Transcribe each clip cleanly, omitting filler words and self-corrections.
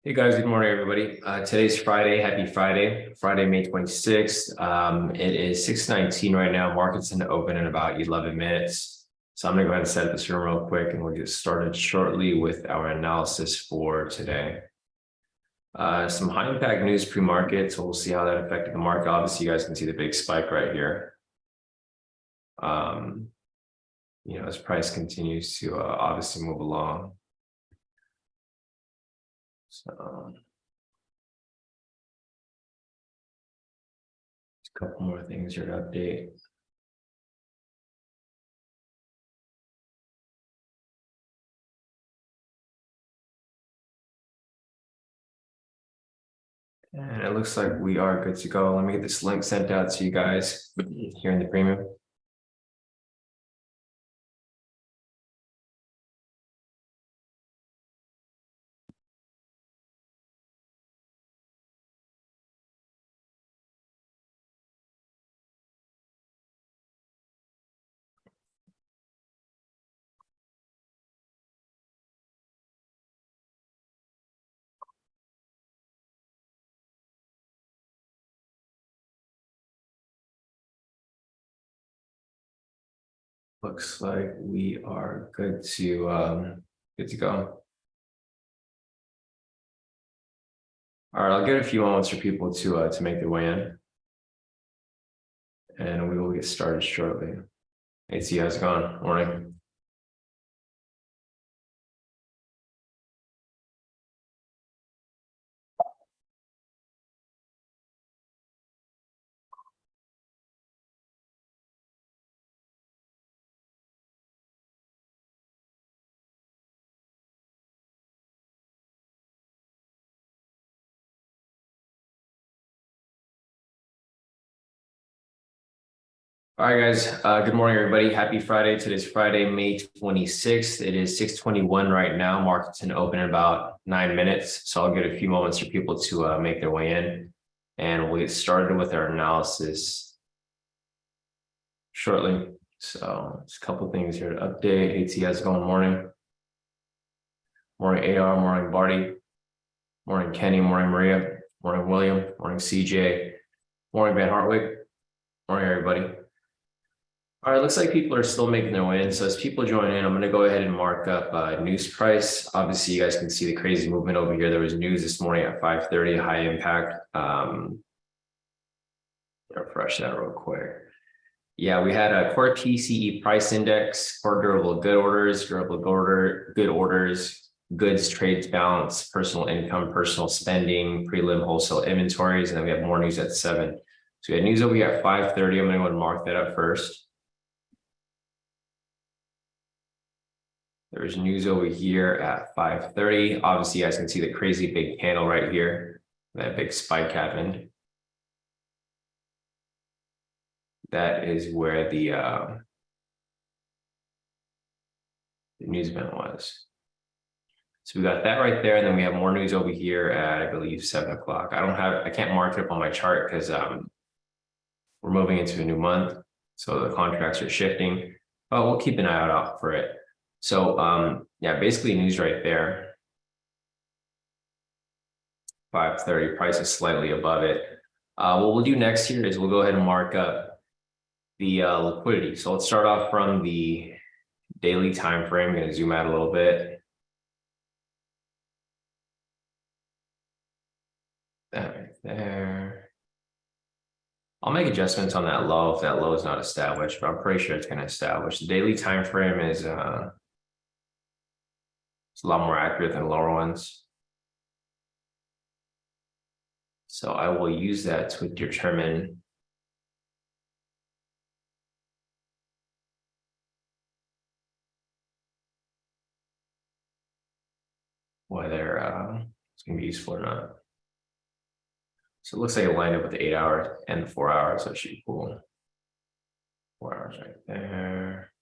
Hey guys, good morning, everybody. Today's Friday. Happy Friday, Friday, May 26th. It is 6:19 right now. Market's going to open in about 11 minutes. So I'm going to go ahead and set up this room real quick and we'll get started shortly with our analysis for today. Some high impact news pre-market. So we'll see how that affected the market. Obviously, you guys can see the big spike right here. As price continues to obviously move along. So a couple more things here to update. And it looks like we are good to go. Let me get this link sent out to you guys here in the premium. Looks like we are good to go. All right, I'll give a few moments for people to make their way in, and we will get started shortly. Hey, see how's it going? Morning. All right, guys. Good morning, everybody. Happy Friday. Today's Friday, May 26th. It is 6:21 right now. Market's going to open in about 9 minutes. So I'll get a few moments for people to make their way in, and we'll get started with our analysis shortly. So just a couple things here to update. AT, how's it going? Morning. Morning, AR. Morning, Barty. Morning, Kenny. Morning, Maria. Morning, William. Morning, CJ. Morning, Van Hartwig. Morning, everybody. All right, looks like people are still making their way in. So as people join in, I'm going to go ahead and mark up news price. Obviously, you guys can see the crazy movement over here. There was news this morning at 5:30, high impact. Refresh that real quick. Yeah, we had a core PCE price index, core durable good orders, good orders, goods trades balance, personal income, personal spending, prelim wholesale inventories, and then we have more news at 7. So we had news over here at 5:30. I'm going to go and mark that up first. There's news over here at 5:30. Obviously, you guys can see the crazy big candle right here. That big spike happened. That is where the news event was. So we got that right there, and then we have more news over here at, I believe, 7 o'clock. I can't mark it up on my chart because we're moving into a new month, so the contracts are shifting. But we'll keep an eye out for it. So yeah, basically news right there. 5:30, price is slightly above it. What we'll do next here is we'll go ahead and mark up the liquidity. So let's start off from the daily time frame. I'm going to zoom out a little bit. That right there. I'll make adjustments on that low if that low is not established, but I'm pretty sure it's going to establish. The daily time frame is it's a lot more accurate than lower ones. So I will use that to determine whether it's going to be useful or not. So it looks like it lined up with the 8 hour and the 4 hours. So it should be cool. 4 hours right there.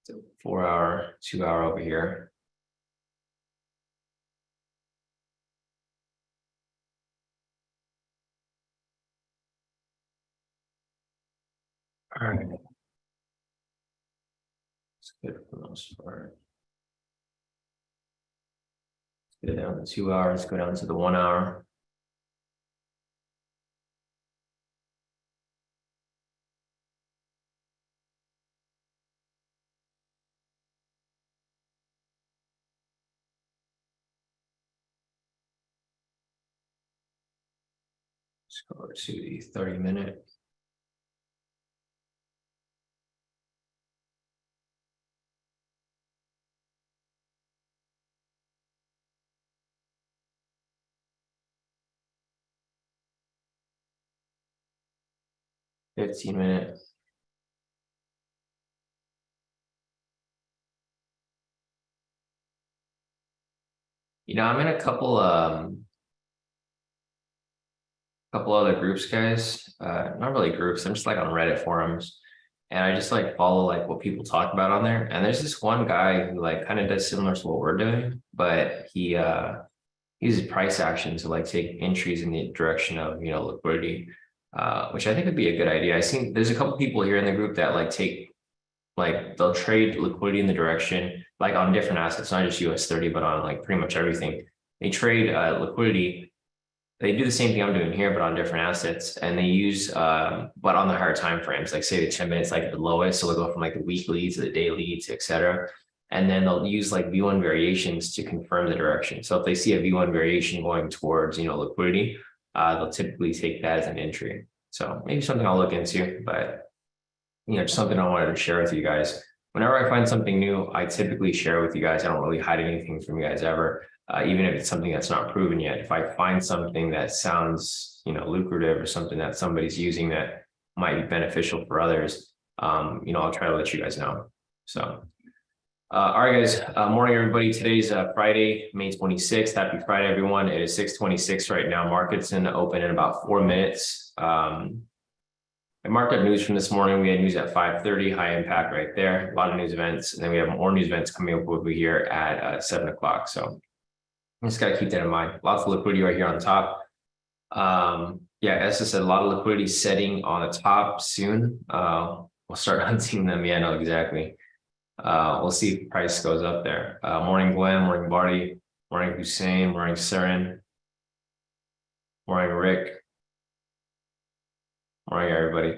So 4 hour, 2 hour over here. All right. It's good for the most part. Let's go down to 2 hours, go down to the 1 hour. Let's go over to the 30-minute. $15-minute. I'm in a couple other groups, guys. Not really groups. I'm just like on Reddit forums, and I just like follow like what people talk about on there. And there's this one guy who like kind of does similar to what we're doing, but he uses price action to like take entries in the direction of liquidity, which I think would be a good idea. I seen there's a couple people here in the group that they'll trade liquidity in the direction, like on different assets, not just US30, but on like pretty much everything. They trade liquidity. They do the same thing I'm doing here, but on different assets, and they use, but on the higher time frames, like say the 10 minutes, like the lowest. So they'll go from like the weekly to the daily to et cetera. And then they'll use like V1 variations to confirm the direction. So if they see a V1 variation going towards, liquidity, they'll typically take that as an entry. So maybe something I'll look into, but just something I wanted to share with you guys. Whenever I find something new, I typically share with you guys. I don't really hide anything from you guys ever, even if it's something that's not proven yet. If I find something that sounds, lucrative, or something that somebody's using that might be beneficial for others, I'll try to let you guys know. So, all right, guys. Morning, everybody. Today's Friday, May 26th. Happy Friday, everyone. It is 6:26 right now. Market's in open in about 4 minutes. Market news from this morning. We had news at 5:30, high impact right there. A lot of news events, and then we have more news events coming up over here at 7 o'clock. So just got to keep that in mind. Lots of liquidity right here on top. Yeah, as I said, a lot of liquidity setting on the top soon. We'll start hunting them. Yeah, no, exactly. We'll see if price goes up there. Morning, Glenn. Morning, Barty. Morning, Hussein. Morning, Seren. Morning, Rick. Morning, everybody.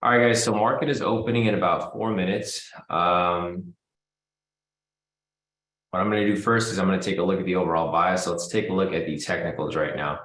All right, guys. So market is opening in about 4 minutes. What I'm going to do first is I'm going to take a look at the overall bias. So let's take a look at the technicals right now.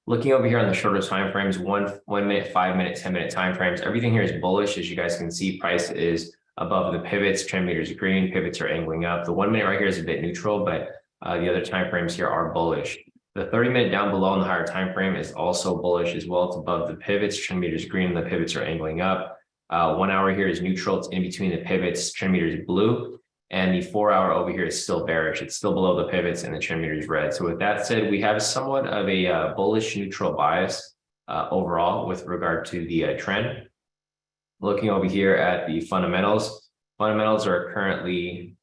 Looking over here on the shorter time frames, 1 minute, 5 minute, 10-minute time frames. Everything here is bullish. As you guys can see, price is above the pivots. Trend meters are green. Pivots are angling up. The 1 minute right here is a bit neutral, but the other time frames here are bullish. The 30-minute down below in the higher time frame is also bullish as well. It's above the pivots. Trend meters green, and the pivots are angling up. 1 hour here is neutral. It's in between the pivots. Trend meters blue. And the 4 hour over here is still bearish. It's still below the pivots, and the trend meter is red. So with that said, we have somewhat of a bullish neutral bias overall with regard to the trend. Looking over here at the fundamentals, fundamentals are currently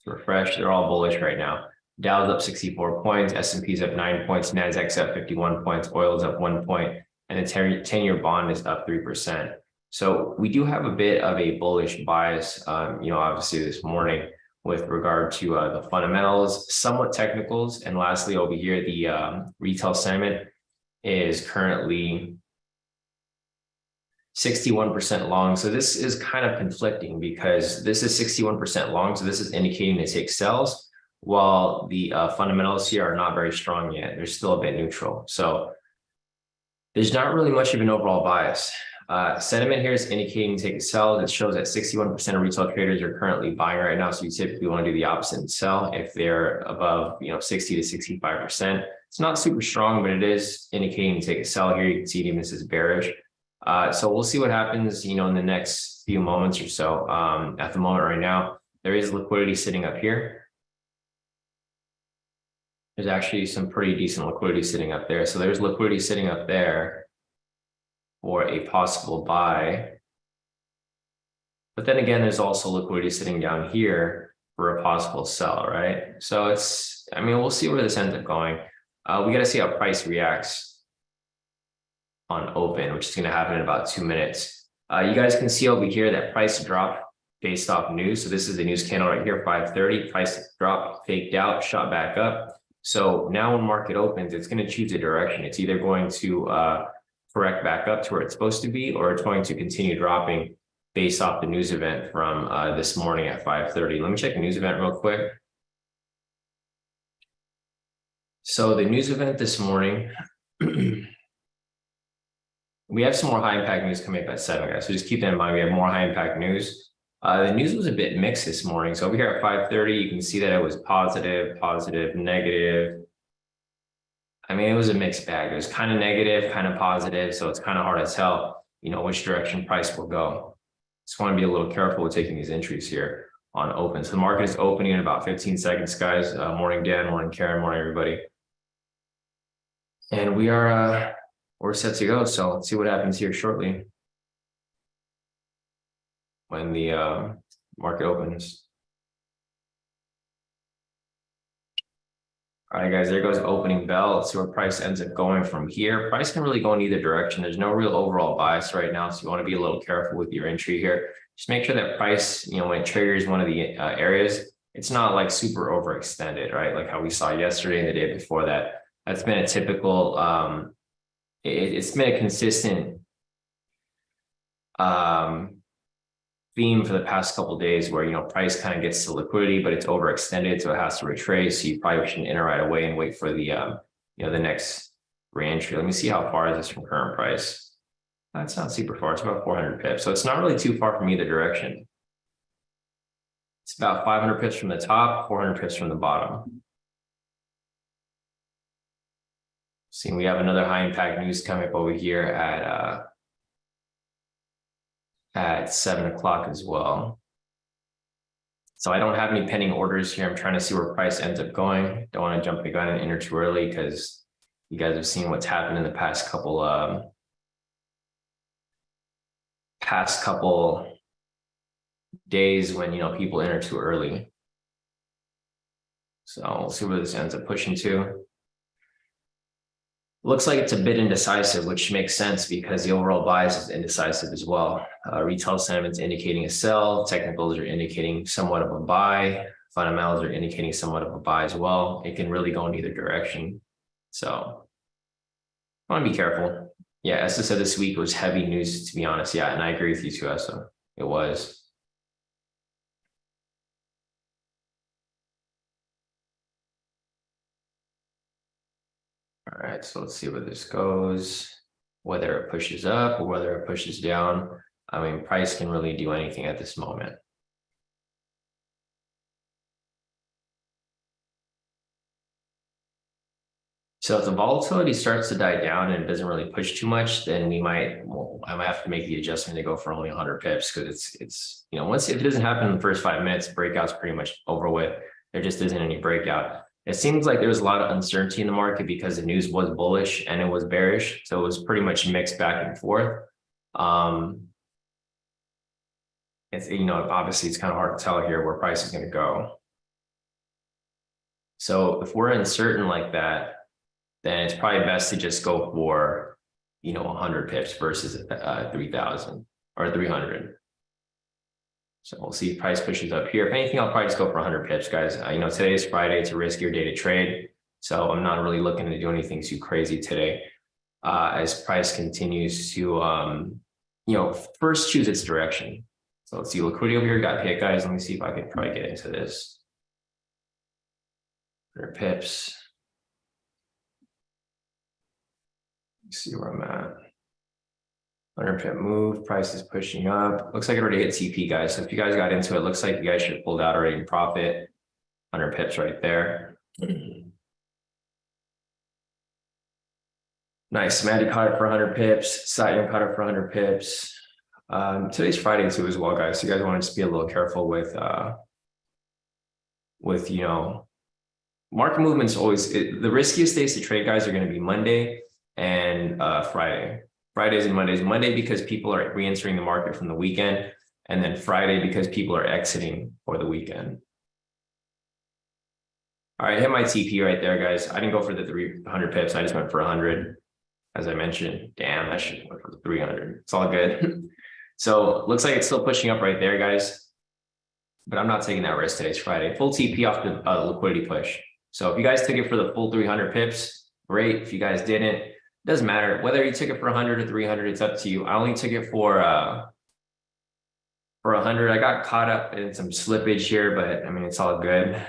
refreshed. They're all bullish right now. Dow's up 64 points, S&P's up 9 points, Nasdaq's up 51 points, oil's up 1 point, and the 10-year bond is up 3%. So we do have a bit of a bullish bias, obviously this morning with regard to the fundamentals, somewhat technicals. And lastly, over here, the retail sentiment is currently 61% long. So this is kind of conflicting because this is 61% long. So this is indicating to take sells, while the fundamentals here are not very strong yet. They're still a bit neutral. So there's not really much of an overall bias. Sentiment here is indicating to take a sell. It shows that 61% of retail traders are currently buying right now. So you typically want to do the opposite and sell if they're above 60 to 65%. It's not super strong, but it is indicating to take a sell here. You can see even this is bearish. So we'll see what happens, in the next few moments or so. At the moment right now, there is liquidity sitting up here. There's actually some pretty decent liquidity sitting up there. So there's liquidity sitting up there for a possible buy. But then again, there's also liquidity sitting down here for a possible sell, right? So we'll see where this ends up going. We got to see how price reacts on open, which is going to happen in about 2 minutes. You guys can see over here that price dropped based off news. So this is the news candle right here, 530, price dropped, faked out, shot back up. So now when market opens, it's going to choose a direction. It's either going to correct back up to where it's supposed to be, or it's going to continue dropping based off the news event from this morning at 5:30. Let me check the news event real quick. So the news event this morning, we have some more high impact news coming up at 7, guys. So just keep that in mind. We have more high impact news. The news was a bit mixed this morning. So over here at 5:30, you can see that it was positive, negative. I mean, it was a mixed bag. It was kind of negative, kind of positive. So it's kind of hard to tell, which direction price will go. Just want to be a little careful with taking these entries here on open. So the market is opening in about 15 seconds, guys. Morning, Dan, morning, Karen, morning, everybody. And we're set to go. So let's see what happens here shortly when the market opens. All right, guys, there goes opening bell. Let's see where price ends up going from here. Price can really go in either direction. There's no real overall bias right now, so you want to be a little careful with your entry here. Just make sure that price, when it triggers one of the areas, it's not like super overextended, right? Like how we saw yesterday and the day before that. That's been a typical, it's been a consistent theme for the past couple of days where, price kind of gets to liquidity, but it's overextended. So it has to retrace. So you probably shouldn't enter right away and wait for the, the next reentry. Let me see how far is this from current price. That's not super far. It's about 400 pips. So it's not really too far from either direction. It's about 500 pips from the top, 400 pips from the bottom. See, we have another high impact news coming up over here at 7 o'clock as well. So I don't have any pending orders here. I'm trying to see where price ends up going. Don't want to jump the gun and enter too early because you guys have seen what's happened in the past couple days when people enter too early. So we'll see where this ends up pushing to. Looks like it's a bit indecisive, which makes sense because the overall bias is indecisive as well. Retail sentiment's indicating a sell. Technicals are indicating somewhat of a buy. Fundamentals are indicating somewhat of a buy as well. It can really go in either direction. So I want to be careful. Yeah, as I said, this week was heavy news, to be honest. Yeah, and I agree with you too, Essa. It was. All right, so let's see where this goes, whether it pushes up or whether it pushes down. I mean, price can really do anything at this moment. So if the volatility starts to die down and it doesn't really push too much, then I might have to make the adjustment to go for only 100 pips because it's if it doesn't happen in the first 5 minutes, breakout's pretty much over with. There just isn't any breakout. It seems like there was a lot of uncertainty in the market because the news was bullish and it was bearish. So it was pretty much mixed back and forth. It's, obviously it's kind of hard to tell here where price is going to go. So if we're uncertain like that, then it's probably best to just go for, 100 pips versus 3,000 or 300. So we'll see if price pushes up here. If anything, I'll probably just go for 100 pips, guys. Today is Friday. It's a riskier day to trade. So I'm not really looking to do anything too crazy today. As price continues to, first choose its direction. So let's see, liquidity over here got hit, guys. Let me see if I can probably get into this. 100 pips. Let's see where I'm at. 100 pip move, price is pushing up. Looks like it already hit TP, guys. So if you guys got into it, looks like you guys should have pulled out already in profit. 100 pips right there. Nice. Magic caught it for 100 pips. Siding caught it for 100 pips. Today's Friday too as well, guys. So you guys want to just be a little careful with market movements. Always the riskiest days to trade, guys, are going to be Monday and Friday. Fridays and Mondays. Monday because people are re-entering the market from the weekend, and then Friday because people are exiting for the weekend. All right, hit my TP right there, guys. I didn't go for the 300 pips. I just went for 100, as I mentioned. Damn, I should have went for the 300. It's all good. So looks like it's still pushing up right there, guys. but I'm not taking that risk today. It's Friday. Full TP off the liquidity push. So if you guys took it for the full 300 pips, great. If you guys didn't, doesn't matter whether you took it for 100 or 300. It's up to you. I only took it for 100. I got caught up in some slippage here, but I mean, it's all good.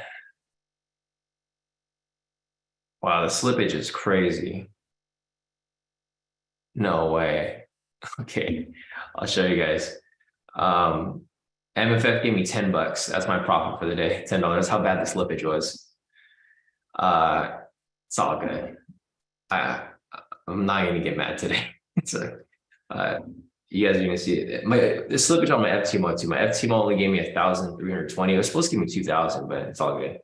Wow, the slippage is crazy. No way. Okay, I'll show you guys. MFF gave me $10. That's my profit for the day. $10. That's how bad the slippage was. It's all good. I'm not gonna get mad today. So you guys are gonna see it. The slippage on my FTMO too. My FTMO only gave me 1,320. It was supposed to give me 2,000, but it's all good.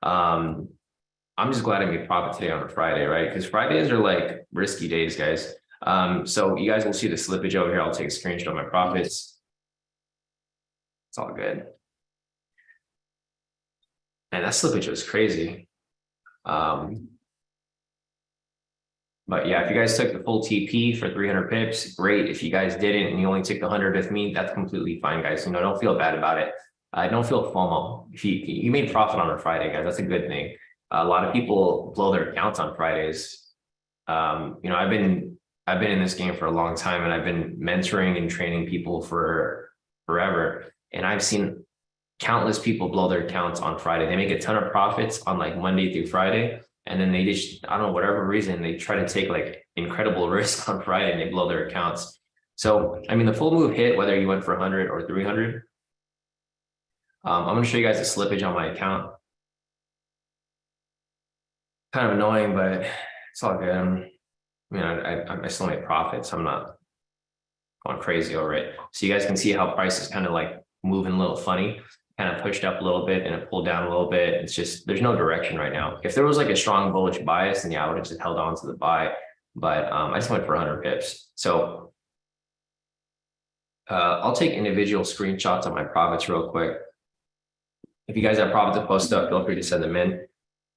I'm just glad I made profit today on a Friday, right? Because Fridays are like risky days, guys. So you guys will see the slippage over here. I'll take a screenshot of my profits. It's all good. And that slippage was crazy. But yeah, if you guys took the full TP for 300 pips, great. If you guys didn't and you only took the 100 with me, that's completely fine, guys. You know, don't feel bad about it. Don't feel FOMO. If you made profit on a Friday, guys, that's a good thing. A lot of people blow their accounts on Fridays. You know, I've been in this game for a long time, and I've been mentoring and training people for forever. And I've seen countless people blow their accounts on Friday. They make a ton of profits on like Monday through Friday. And then they just, I don't know, whatever reason, they try to take like incredible risk on Friday and they blow their accounts. So, I mean, the full move hit, whether you went for 100 or 300. I'm going to show you guys the slippage on my account. Kind of annoying, but it's all good. I mean, I still make profits. I'm not going crazy over it. So you guys can see how price is kind of like moving a little funny. Kind of pushed up a little bit and it pulled down a little bit. It's just, there's no direction right now. If there was like a strong bullish bias, then yeah, I would have just held on to the buy. But I just went for 100 pips. So I'll take individual screenshots of my profits real quick. If you guys have profits to post up, feel free to send them in.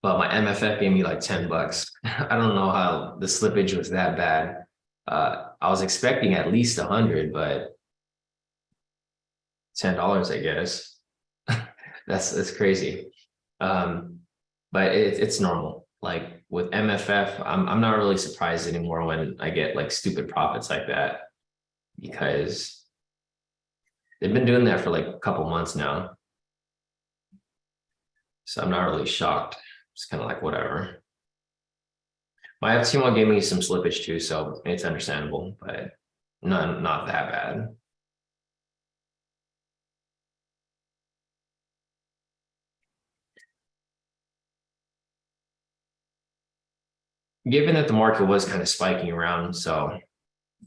But my MFF gave me like $10. I don't know how the slippage was that bad. I was expecting at least 100, but $10, I guess. That's crazy. But it's normal. Like with MFF, I'm not really surprised anymore when I get like stupid profits like that, because they've been doing that for like a couple months now. So I'm not really shocked. It's kind of like whatever. My FTMO gave me some slippage too, so it's understandable, but not that bad. Given that the market was kind of spiking around, so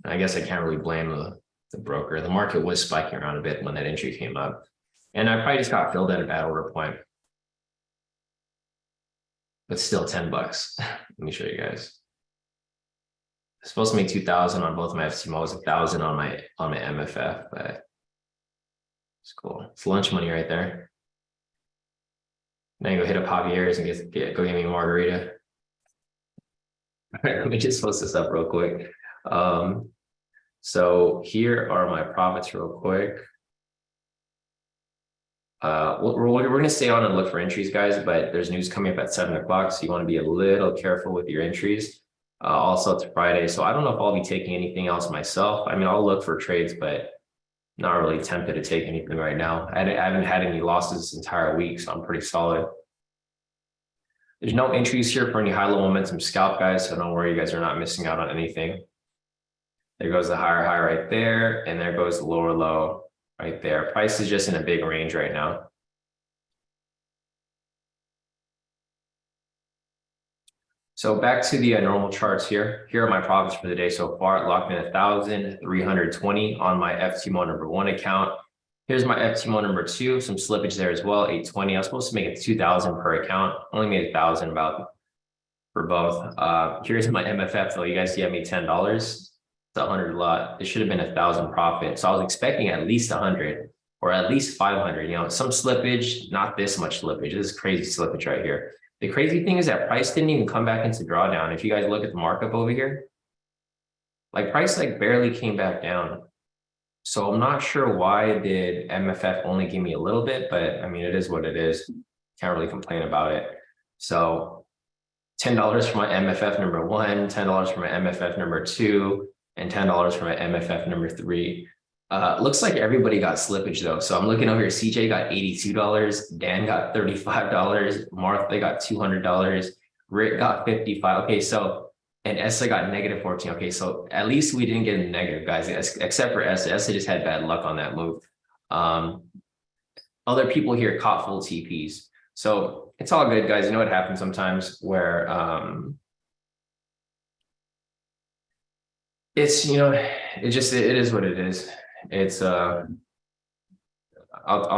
I guess I can't really blame the broker. The market was spiking around a bit when that entry came up. And I probably just got filled at a bad order point. But still $10. Let me show you guys. It's supposed to make 2,000 on both my FTMOs, 1,000 on my MFF, but it's cool. It's lunch money right there. Then go hit up Javier's and go get me a margarita. All right, let me just post this up real quick. So here are my profits real quick. We're going to stay on and look for entries, guys, but there's news coming up at 7 o'clock, so you want to be a little careful with your entries. Also, it's Friday, so I don't know if I'll be taking anything else myself. I mean, I'll look for trades, but not really tempted to take anything right now. I haven't had any losses this entire week, so I'm pretty solid. There's no entries here for any high-low momentum scalp, guys, so don't worry, you guys are not missing out on anything. There goes the higher high right there, and there goes the lower low right there. Price is just in a big range right now. So back to the normal charts here. Here are my profits for the day so far. Locked in 1,320 on my FTMO number 1 account. Here's my FTMO number 2, some slippage there as well, 820. I was supposed to make it 2,000 per account. Only made 1,000 about for both. Here's my MFF though. You guys see I made $10. It's 100 lot. It should have been 1,000 profit. So I was expecting at least 100 or at least 500. You know, some slippage, not this much slippage. This is crazy slippage right here. The crazy thing is that price didn't even come back into drawdown. If you guys look at the markup over here, like price like barely came back down. So I'm not sure why did MFF only give me a little bit, but I mean, it is what it is. Can't really complain about it. So $10 for my MFF number one, $10 for my MFF number two, and $10 for my MFF number three. Looks like everybody got slippage though. So I'm looking over here. CJ got $82, Dan got $35, Martha got $200, Rick got 55. Okay, so and Essa got -14. Okay, so at least we didn't get a negative, guys, except for Essa. Essa just had bad luck on that move. Other people here caught full TPs. So it's all good, guys. You know what happens sometimes where it's, it is what it is. It's I'll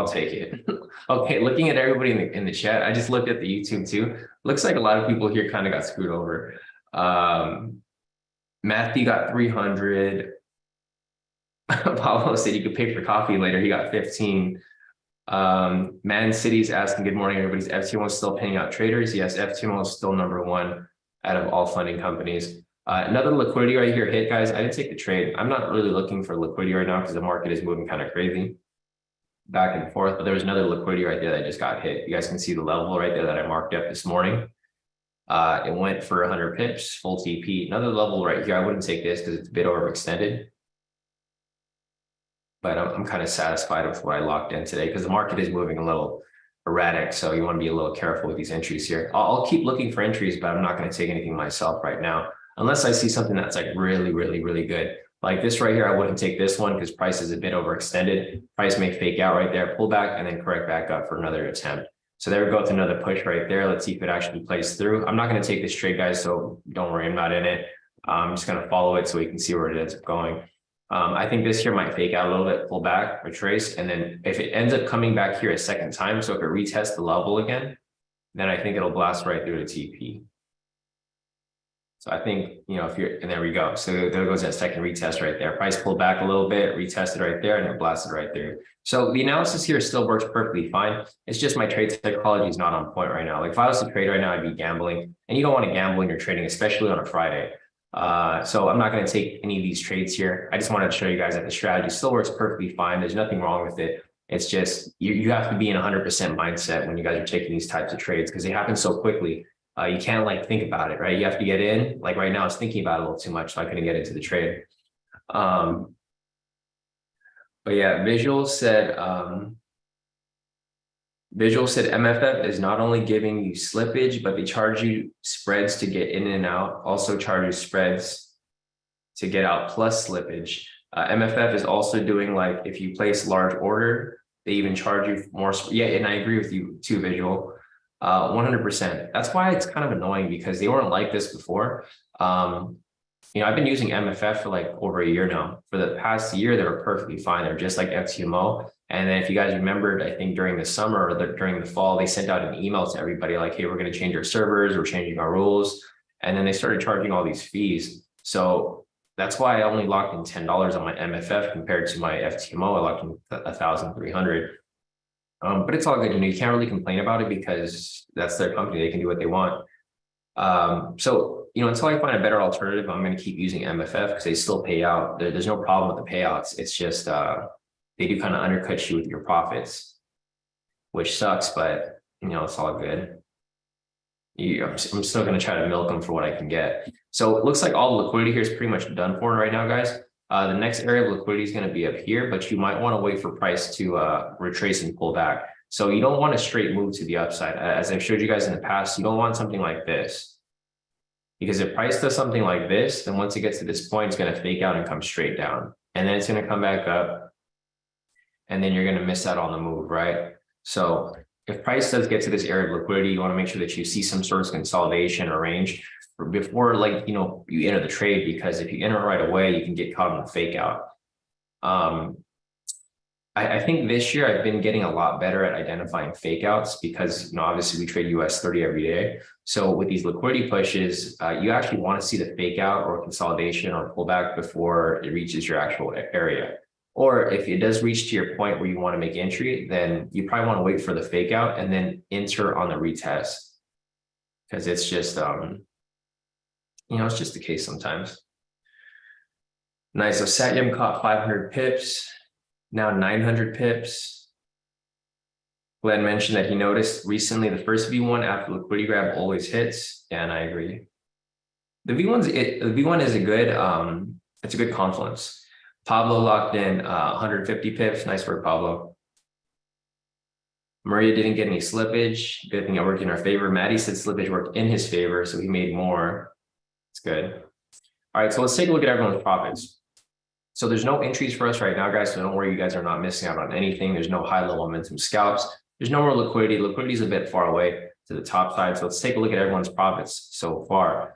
take it. Okay, looking at everybody in the chat, I just looked at the YouTube too. Looks like a lot of people here kind of got screwed over. Matthew got 300. Pablo said you could pay for coffee later. He got 15. Man City's asking, good morning, everybody's FTMO still paying out traders? Yes, FTMO is still number one out of all funding companies. Another liquidity right here hit, guys. I didn't take the trade. I'm not really looking for liquidity right now because the market is moving kind of crazy back and forth, but there was another liquidity right there that just got hit. You guys can see the level right there that I marked up this morning. It went for 100 pips, full TP. Another level right here. I wouldn't take this because it's a bit overextended, but I'm kind of satisfied with what I locked in today because the market is moving a little erratic. So you want to be a little careful with these entries here. I'll keep looking for entries, but I'm not going to take anything myself right now, unless I see something that's like really, really, really good. Like this right here, I wouldn't take this one because price is a bit overextended. Price may fake out right there, pull back, and then correct back up for another attempt. So there we go with another push right there. Let's see if it actually plays through. I'm not going to take this trade, guys, so don't worry, I'm not in it. I'm just going to follow it so we can see where it ends up going. I think this here might fake out a little bit, pull back, retrace, and then if it ends up coming back here a second time, so if it retests the level again, then I think it'll blast right through the TP. So I think, if you're, and there we go. So there goes that second retest right there. Price pulled back a little bit, retested right there, and it blasted right there. So the analysis here still works perfectly fine. It's just my trade psychology is not on point right now. Like if I was to trade right now, I'd be gambling, and you don't want to gamble when you're trading, especially on a Friday. So I'm not going to take any of these trades here. I just wanted to show you guys that the strategy still works perfectly fine. There's nothing wrong with it. It's just you have to be in 100% mindset when you guys are taking these types of trades because they happen so quickly. You can't like think about it, right? You have to get in. Like right now, I was thinking about it a little too much, so I couldn't get into the trade. But yeah, Visual said MFF is not only giving you slippage, but they charge you spreads to get in and out. Also charge you spreads to get out plus slippage. MFF is also doing like if you place large order, they even charge you more. Yeah, and I agree with you too, Visual. 100%. That's why it's kind of annoying because they weren't like this before. I've been using MFF for like over a year now. For the past year, they were perfectly fine. They're just like FTMO. And then if you guys remembered, I think during the summer or during the fall, they sent out an email to everybody like, hey, we're going to change our servers. We're changing our rules. And then they started charging all these fees. So that's why I only locked in $10 on my MFF compared to my FTMO. I locked in 1,300. But it's all good. You can't really complain about it because that's their company. They can do what they want. So, until I find a better alternative, I'm going to keep using MFF because they still pay out. There's no problem with the payouts. It's just they do kind of undercut you with your profits, which sucks, but, it's all good. I'm still going to try to milk them for what I can get. So it looks like all the liquidity here is pretty much done for right now, guys. The next area of liquidity is going to be up here, but you might want to wait for price to retrace and pull back. So you don't want a straight move to the upside. As I've showed you guys in the past, you don't want something like this. Because if price does something like this, then once it gets to this point, it's going to fake out and come straight down. And then it's going to come back up. And then you're going to miss out on the move, right? So if price does get to this area of liquidity, you want to make sure that you see some sort of consolidation or range before you enter the trade, because if you enter right away, you can get caught in the fake out. I think this year I've been getting a lot better at identifying fake outs because obviously we trade US30 every day. So with these liquidity pushes, you actually want to see the fake out or consolidation or pullback before it reaches your actual area. Or if it does reach to your point where you want to make entry, then you probably want to wait for the fake out and then enter on the retest, because it's just it's just the case sometimes. Nice. So Satyam caught 500 pips, now 900 pips. Glenn mentioned that he noticed recently the first V1 after liquidity grab always hits. Yeah, and I agree. The V1 is a good it's a good confluence. Pablo locked in 150 pips. Nice work, Pablo. Maria didn't get any slippage. Good thing it worked in our favor. Maddie said slippage worked in his favor, so he made more. It's good. All right, so let's take a look at everyone's profits. So there's no entries for us right now, guys. So don't worry, you guys are not missing out on anything. There's no high level momentum scalps. There's no more liquidity. Liquidity is a bit far away to the top side. So let's take a look at everyone's profits so far.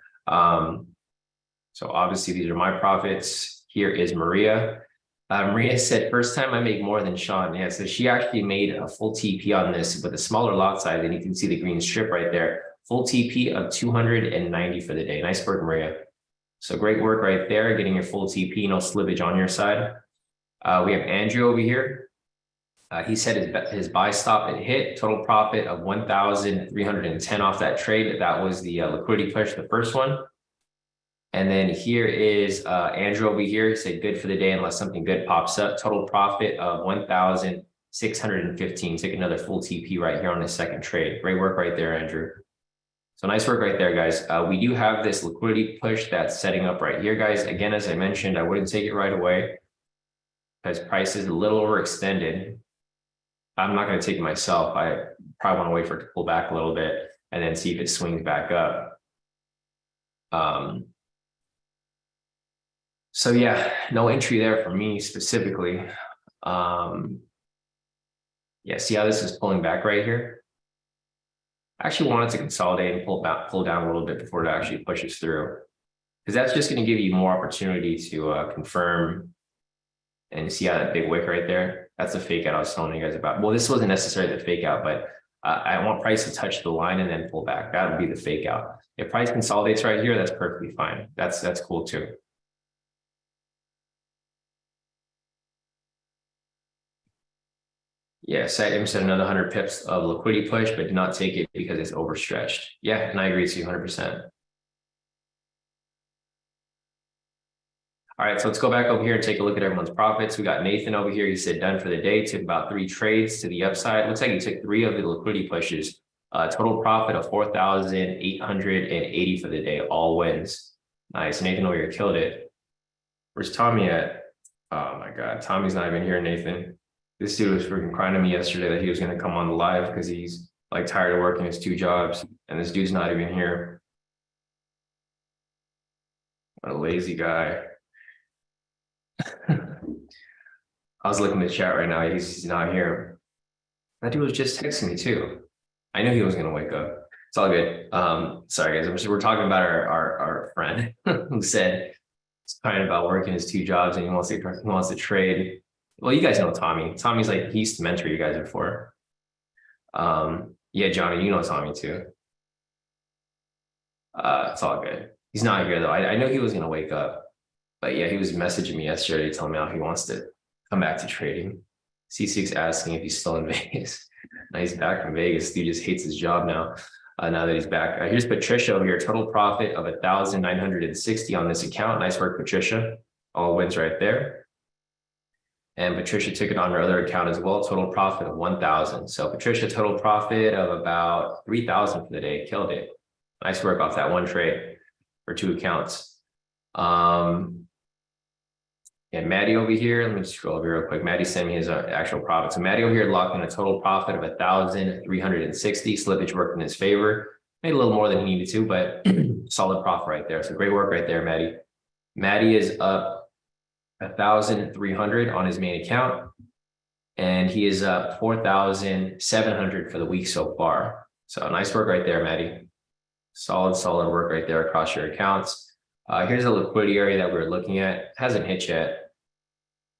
So obviously these are my profits. Here is Maria. Maria said, first time I make more than Sean. Yeah, so she actually made a full TP on this with a smaller lot size, and you can see the green strip right there. Full TP of 290 for the day. Nice work, Maria. So great work right there, getting your full TP, no slippage on your side. We have Andrew over here. He said his buy stop and hit, total profit of 1,310 off that trade. That was the liquidity push, the first one. And then here is Andrew over here. He said good for the day unless something good pops up. Total profit of 1,615. Take another full TP right here on the second trade. Great work right there, Andrew. So nice work right there, guys. We do have this liquidity push that's setting up right here, guys. Again, as I mentioned, I wouldn't take it right away because price is a little overextended. I'm not going to take it myself. I probably want to wait for it to pull back a little bit and then see if it swings back up. So yeah, no entry there for me specifically. Yeah, see how this is pulling back right here? I actually wanted to consolidate and pull down a little bit before it actually pushes through, because that's just going to give you more opportunity to confirm and see how that big wick right there. That's a fake out I was telling you guys about. Well, this wasn't necessarily the fake out, but I want price to touch the line and then pull back. That would be the fake out. If price consolidates right here, that's perfectly fine. That's cool too. Yeah, Satyam said another 100 pips of liquidity push, but did not take it because it's overstretched. Yeah, and I agree with you 100%. All right, so let's go back over here and take a look at everyone's profits. We got Nathan over here. He said done for the day, took about 3 trades to the upside. Looks like he took 3 of the liquidity pushes. Total profit of 4,880 for the day, all wins. Nice, Nathan over here killed it. Where's Tommy at? Oh my God, Tommy's not even here, Nathan. This dude was freaking crying to me yesterday that he was going to come on the live because he's like tired of working his 2 jobs, and this dude's not even here. What a lazy guy. I was looking at the chat right now. He's not here. That dude was just texting me too. I knew he was going to wake up. It's all good. Sorry guys. We're talking about our friend who said he's crying about working his 2 jobs and he wants to trade. Well, you guys know Tommy. Tommy's like, he used to mentor you guys before. Yeah, Johnny, you know Tommy too. It's all good. He's not here though. I know he was gonna wake up, but yeah, he was messaging me yesterday telling me how he wants to come back to trading. C6 asking if he's still in Vegas. Now he's back from Vegas. Dude just hates his job now. Now that he's back. Here's Patricia over here. Total profit of 1,960 on this account. Nice work, Patricia. All wins right there. And Patricia took it on her other account as well. Total profit of 1,000. So Patricia, total profit of about 3,000 for the day. Killed it. Nice work off that one trade for 2 accounts. And Maddie over here, let me just scroll over real quick. Maddie sent me his actual profit. So Maddie over here locked in a total profit of 1,360. Slippage worked in his favor. Made a little more than he needed to, but solid profit right there. So great work right there, Maddie. Maddie is up 1,300 on his main account, and he is up 4,700 for the week so far. So nice work right there, Maddie. Solid work right there across your accounts. Here's a liquidity area that we're looking at. Hasn't hit yet.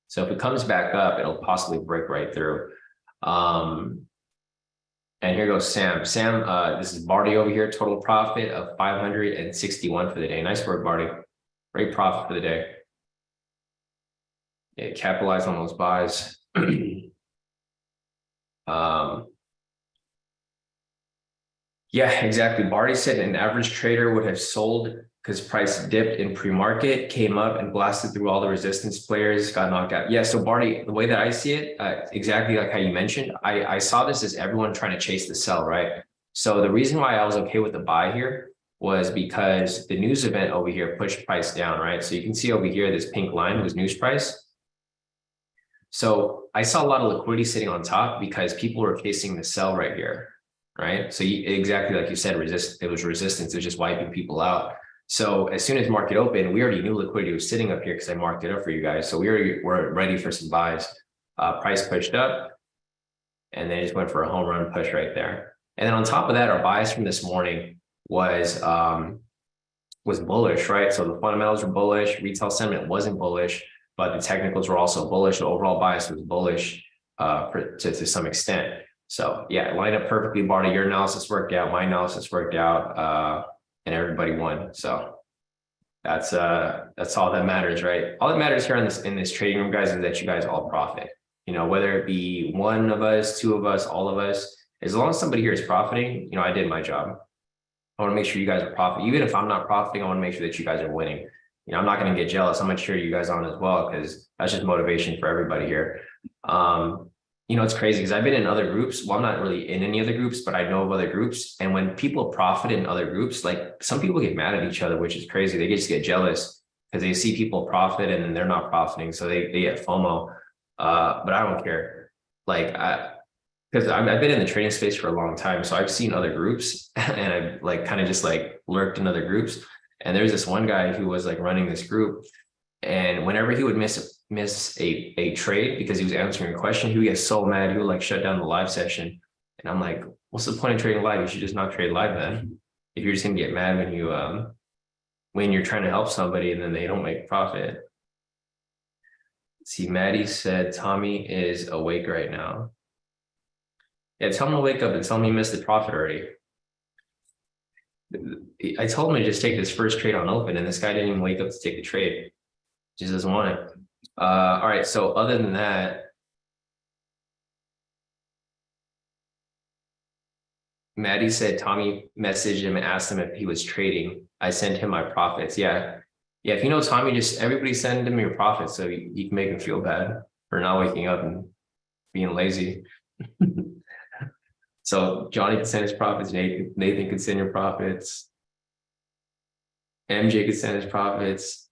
So if it comes back up, it'll possibly break right through. And here goes Sam. Sam, this is Barty over here. Total profit of 561 for the day. Nice work, Barty. Great profit for the day. Yeah, capitalize on those buys. Yeah, exactly. Barty said an average trader would have sold because price dipped in pre-market, came up and blasted through all the resistance players, got knocked out. Yeah, so Barty, the way that I see it, exactly like how you mentioned, I saw this as everyone trying to chase the sell, right? So the reason why I was okay with the buy here was because the news event over here pushed price down, right? So you can see over here, this pink line was news price. So I saw a lot of liquidity sitting on top because people were chasing the sell right here, right? So exactly like you said, it was resistance, it was just wiping people out. So as soon as market opened, we already knew liquidity was sitting up here because I marked it up for you guys. So we already were ready for some buys. Price pushed up and then just went for a home run push right there. And then on top of that, our bias from this morning was bullish, right? So the fundamentals were bullish, retail sentiment wasn't bullish, but the technicals were also bullish. The overall bias was bullish to some extent. So yeah, it lined up perfectly, Barty. Your analysis worked out, my analysis worked out, and everybody won. So that's all that matters, right? All that matters here in this trading room, guys, is that you guys all profit. You know, whether it be one of us, two of us, all of us, as long as somebody here is profiting, you know, I did my job. I want to make sure you guys are profiting. Even if I'm not profiting, I want to make sure that you guys are winning. You know, I'm not going to get jealous. I'm going to cheer you guys on as well, because that's just motivation for everybody here. You know, it's crazy because I've been in other groups. Well, I'm not really in any other groups, but I know of other groups. And when people profit in other groups, like some people get mad at each other, which is crazy. They just get jealous because they see people profit and then they're not profiting. So they get FOMO. But I don't care. Like, because I've been in the trading space for a long time. So I've seen other groups and I've like kind of just like lurked in other groups. And there's this one guy who was like running this group. And whenever he would miss a trade because he was answering a question, he would get so mad, he would like shut down the live session. And I'm like, what's the point of trading live? You should just not trade live then. If you're just gonna get mad when you're trying to help somebody and then they don't make profit. See, Maddie said Tommy is awake right now. Yeah, tell him to wake up and tell him he missed the profit already. I told him to just take this first trade on open, and this guy didn't even wake up to take the trade. Just doesn't want it. All right, so other than that, Maddie said Tommy messaged him and asked him if he was trading. I sent him my profits. Yeah. Yeah, if you know Tommy, just everybody send him your profits so you can make him feel bad for not waking up and being lazy. So Johnny can send his profits, Nathan can send your profits, MJ can send his profits.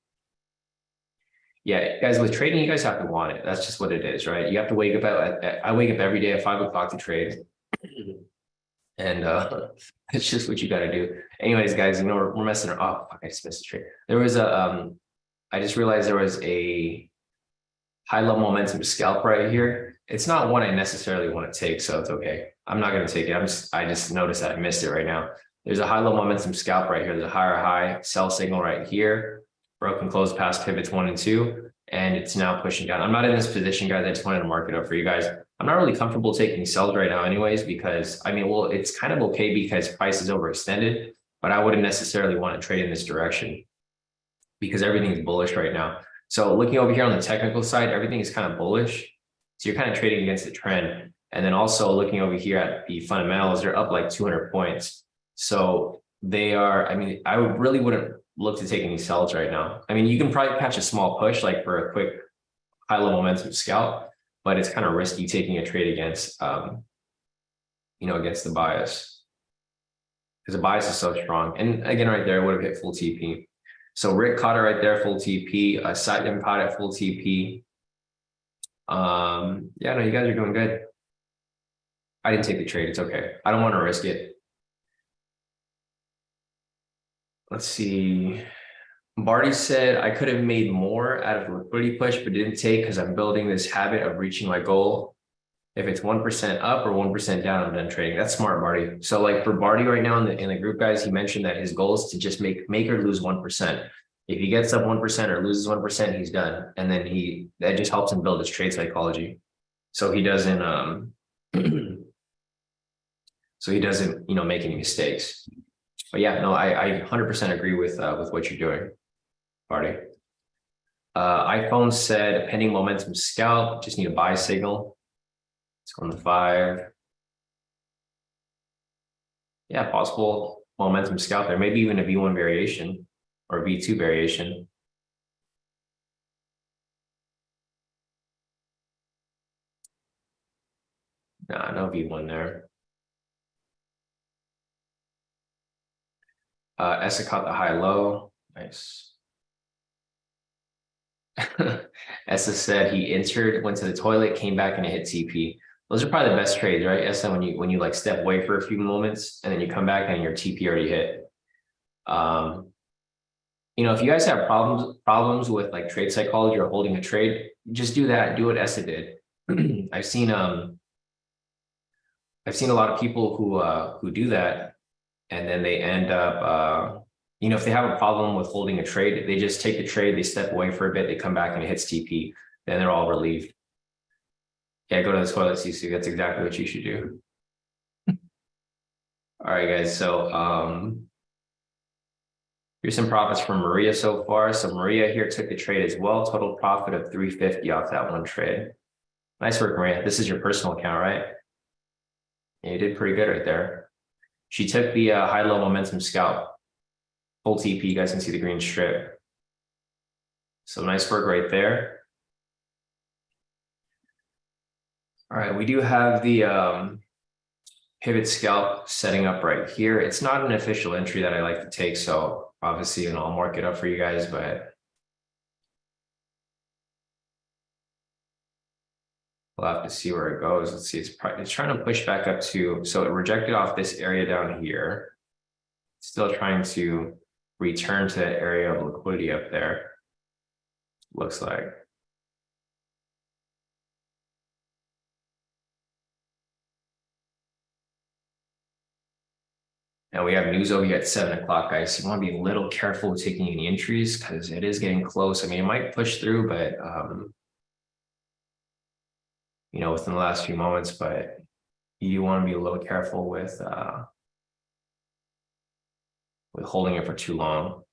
Yeah, guys, with trading, you guys have to want it. That's just what it is, right? You have to wake up I wake up every day at 5 o'clock to trade. And it's just what you got to do. Anyways, guys, you know, we're messing around. Oh, fuck, I just missed a trade. There was I just realized there was a high level momentum scalp right here. It's not one I necessarily want to take, so it's okay. I'm not going to take it. I just noticed that I missed it right now. There's a high level momentum scalp right here. There's a higher high sell signal right here. Broken close past pivots 1 and 2, and it's now pushing down. I'm not in this position, guys. I just wanted to mark it up for you guys. I'm not really comfortable taking sells right now anyways, because I mean, well, it's kind of okay because price is overextended, but I wouldn't necessarily want to trade in this direction because everything is bullish right now. So looking over here on the technical side, everything is kind of bullish. So you're kind of trading against the trend. And then also looking over here at the fundamentals, they're up like 200 points. So they are, I mean, I really wouldn't look to take any sells right now. I mean, you can probably catch a small push like for a quick high level momentum scalp, but it's kind of risky taking a trade against, you know, against the bias because the bias is so strong. And again, right there, I would have hit full TP. So Rick caught it right there, full TP. Sutton caught it full TP. Yeah, no, you guys are doing good. I didn't take the trade. It's okay. I don't want to risk it. Let's see. Barty said I could have made more out of the liquidity push, but didn't take because I'm building this habit of reaching my goal. If it's 1% up or 1% down, I'm done trading. That's smart, Barty. So like for Barty right now in the group, guys, he mentioned that his goal is to just make or lose 1%. If he gets up 1% or loses 1%, he's done. And then that just helps him build his trade psychology. So he doesn't you know, make any mistakes. But yeah, no, I 100% agree with what you're doing, Barty. iPhone said pending momentum scalp, just need a buy signal. Let's go on the 5. Yeah, possible momentum scalp there, maybe even a V1 variation. or V2 variation. Nah, no V1 there. Essa caught the high low. Nice. Essa said he entered, went to the toilet, came back, and it hit TP. Those are probably the best trades, right? Essa, when you like step away for a few moments and then you come back and your TP already hit. If you guys have problems with like trade psychology or holding a trade, just do that. Do what Essa did. I've seen a lot of people who do that, and then they end up if they have a problem with holding a trade, they just take the trade, they step away for a bit, they come back and it hits TP, then they're all relieved. Yeah, go to the toilet, CC. That's exactly what you should do. All right, guys. So here's some profits from Maria so far. So Maria here took the trade as well. Total profit of 350 off that one trade. Nice work, Maria. This is your personal account, right? Yeah, you did pretty good right there. She took the high-low momentum scalp. Full TP, you guys can see the green strip. So nice work right there. All right, we do have the pivot scalp setting up right here. It's not an official entry that I like to take, so obviously, I'll mark it up for you guys, but we'll have to see where it goes. Let's see, it's trying to push back up to, so it rejected off this area down here. Still trying to return to that area of liquidity up there, looks like. And we have news over here at 7 o'clock, guys. So you want to be a little careful with taking any entries because it is getting close. I mean, it might push through, but within the last few moments, but you want to be a little careful with holding it for too long.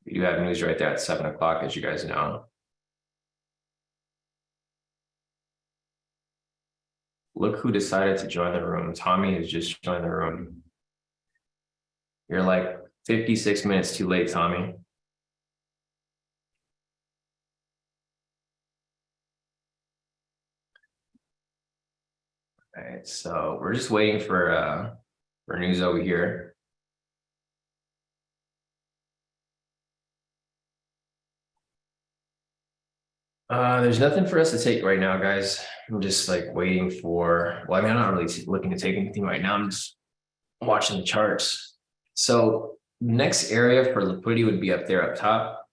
We do have news right there at 7 o'clock, as you guys know. Look who decided to join the room. Tommy has just joined the room. You're like 56 minutes too late, Tommy. All right, so we're just waiting for news over here. There's nothing for us to take right now, guys. I'm just like waiting for, well, I mean, I'm not really looking to take anything right now. I'm just watching the charts. So next area for liquidity would be up there up top.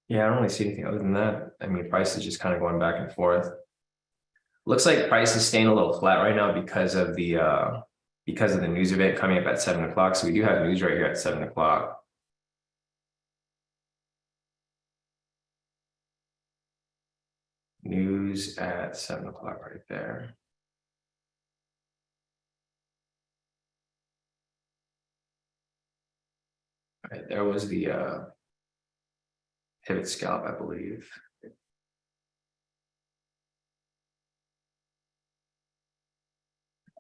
Yeah, I don't really see anything other than that. I mean, price is just kind of going back and forth. Looks like price is staying a little flat right now because of the news event coming up at 7 o'clock. So we do have news right here at 7 o'clock. News at 7 o'clock right there. All right, there was the pivot scalp, I believe.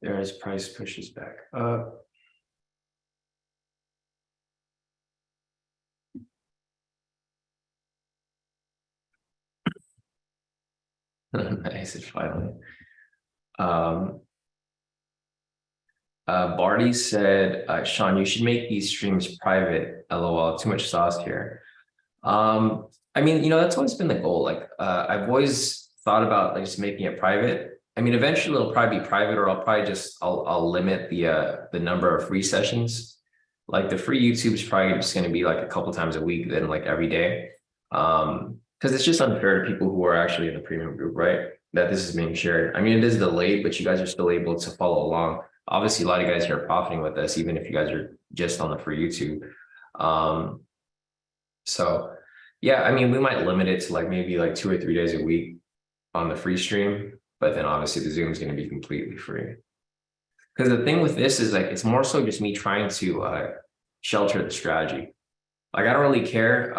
There as price pushes back up. Nice, it finally. Barty said, Sean, you should make these streams private. LOL, too much sauce here. I mean, that's always been the goal. Like, I've always thought about like just making it private. I mean, eventually it'll probably be private, or I'll probably just I'll limit the number of free sessions. Like the free YouTube is probably just going to be like a couple times a week, then like every day. Because it's just unfair to people who are actually in the premium group, right? That this is being shared. I mean, it is delayed, but you guys are still able to follow along. Obviously, a lot of you guys are profiting with us, even if you guys are just on the free YouTube. So yeah, I mean, we might limit it to like maybe like 2 or 3 days a week on the free stream, but then obviously the Zoom is going to be completely free. Because the thing with this is like, it's more so just me trying to shelter the strategy. Like, I don't really care.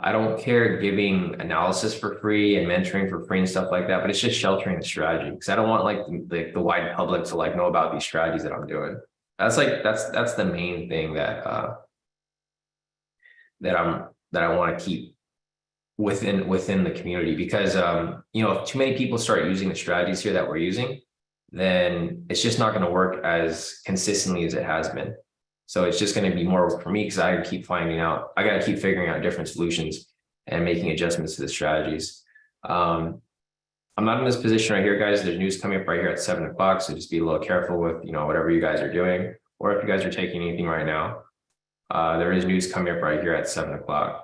I don't care giving analysis for free and mentoring for free and stuff like that, but it's just sheltering the strategy because I don't want like the wide public to like know about these strategies that I'm doing. That's like that's the main thing that that I want to keep within the community, because you know, if too many people start using the strategies here that we're using, then it's just not going to work as consistently as it has been. So it's just going to be more work for me because I keep finding out, I got to keep figuring out different solutions and making adjustments to the strategies. I'm not in this position right here, guys. There's news coming up right here at 7 o'clock. So just be a little careful with, you know, whatever you guys are doing, or if you guys are taking anything right now. There is news coming up right here at 7 o'clock.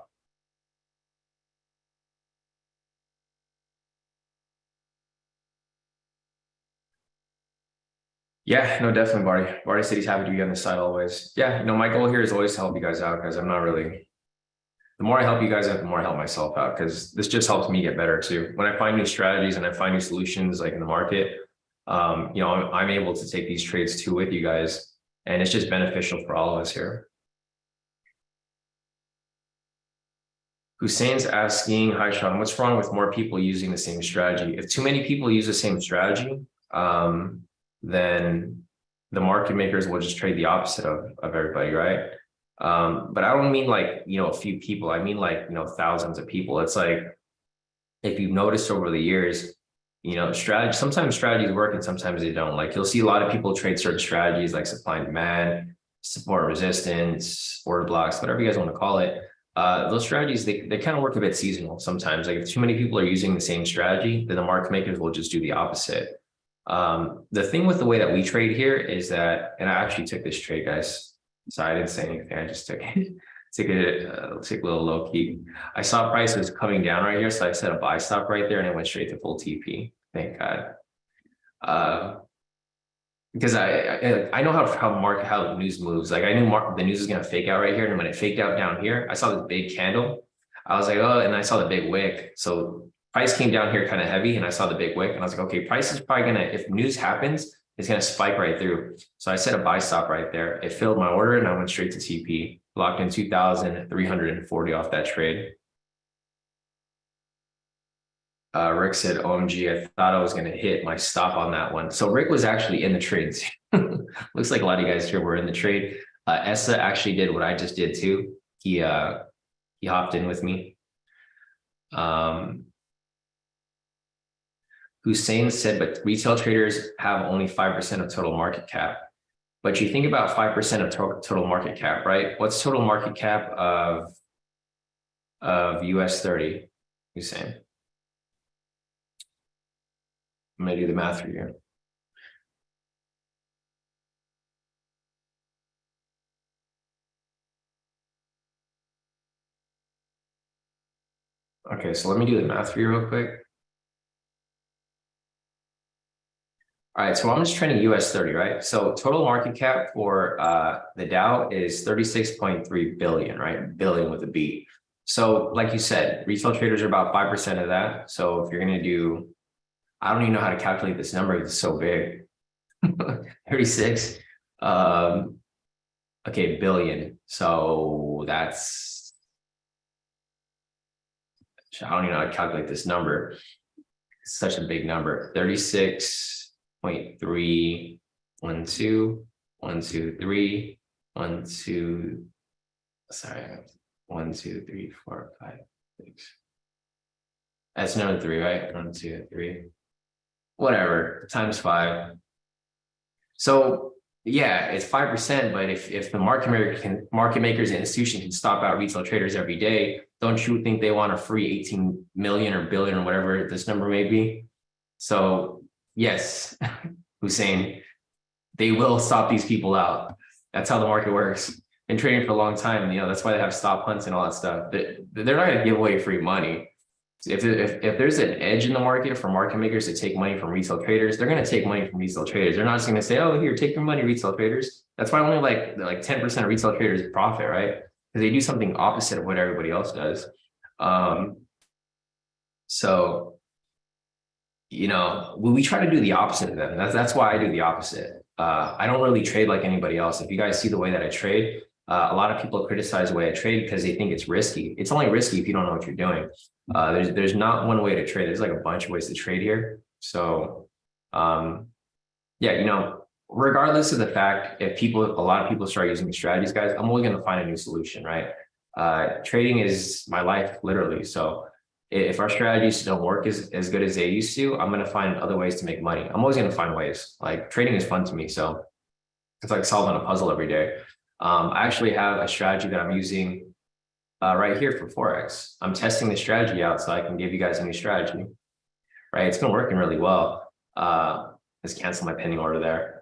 Yeah, no, definitely, Barty. Barty said he's happy to be on the side always. Yeah, no, my goal here is always to help you guys out, because I'm not really, the more I help you guys out, the more I help myself out, because this just helps me get better too. When I find new strategies and I find new solutions like in the market, you know, I'm able to take these trades too with you guys, and it's just beneficial for all of us here. Hussein's asking, hi, Sean, what's wrong with more people using the same strategy? If too many people use the same strategy, then the market makers will just trade the opposite of everybody, right? But I don't mean like, you know, a few people. I mean like, you know, thousands of people. It's like, if you've noticed over the years, you know, sometimes strategies work and sometimes they don't. Like you'll see a lot of people trade certain strategies like supply and demand, support resistance, order blocks, whatever you guys want to call it. Those strategies, they kind of work a bit seasonal sometimes. Like if too many people are using the same strategy, then the market makers will just do the opposite. The thing with the way that we trade here is that, and I actually took this trade, guys, so I didn't say anything. I just took it, took a little low key. I saw price was coming down right here, so I set a buy stop right there, and it went straight to full TP. Thank God. Because I know how the news moves. Like I knew the news is gonna fake out right here, and when it faked out down here, I saw this big candle. I was like, oh, and I saw the big wick. So price came down here kind of heavy, and I saw the big wick, and I was like, okay, price is probably gonna, if news happens, it's gonna spike right through. So I set a buy stop right there. It filled my order, and I went straight to TP, locked in 2,340 off that trade. Rick said, OMG, I thought I was going to hit my stop on that one. So Rick was actually in the trade. Looks like a lot of you guys here were in the trade. Essa actually did what I just did too. He hopped in with me. Hussein said, but retail traders have only 5% of total market cap. But you think about 5% of total market cap, right? What's total market cap of US30, Hussein? I'm going to do the math for you. Okay, so let me do the math for you real quick. All right, so I'm just trading US30, right? So total market cap for the Dow is 36.3 billion, right? Billion with a B. So like you said, retail traders are about 5% of that. So if you're going to do, I don't even know how to calculate this number. It's so big. 36. Okay, billion. So that's, I don't even know how to calculate this number. It's such a big number. 36.3, 1, 2, 1, 2, 3, 1, 2, sorry, 1, 2, 3, 4, 5, 6. That's number 3, right? 1, 2, 3. Whatever, times 5. So yeah, it's 5%, but if the market makers and institution can stop out retail traders every day, don't you think they want a free 18 million or billion or whatever this number may be? So yes, Hussein, they will stop these people out. That's how the market works. Been trading for a long time, you know, that's why they have stop hunts and all that stuff. They're not going to give away free money. If there's an edge in the market for market makers to take money from retail traders, they're going to take money from retail traders. They're not just going to say, oh, here, take your money, retail traders. That's why only like 10% of retail traders profit, right? Because they do something opposite of what everybody else does. So, you know, we try to do the opposite of them. That's why I do the opposite. I don't really trade like anybody else. If you guys see the way that I trade, A lot of people criticize the way I trade because they think it's risky. It's only risky if you don't know what you're doing. There's not one way to trade. There's like a bunch of ways to trade here. So yeah, you know, regardless of the fact if a lot of people start using the strategies, guys, I'm only going to find a new solution, right? Trading is my life, literally. So if our strategies don't work as good as they used to, I'm going to find other ways to make money. I'm always going to find ways. Like trading is fun to me. So it's like solving a puzzle every day. I actually have a strategy that I'm using right here for Forex. I'm testing the strategy out so I can give you guys a new strategy, right? It's been working really well. Let's cancel my pending order there. I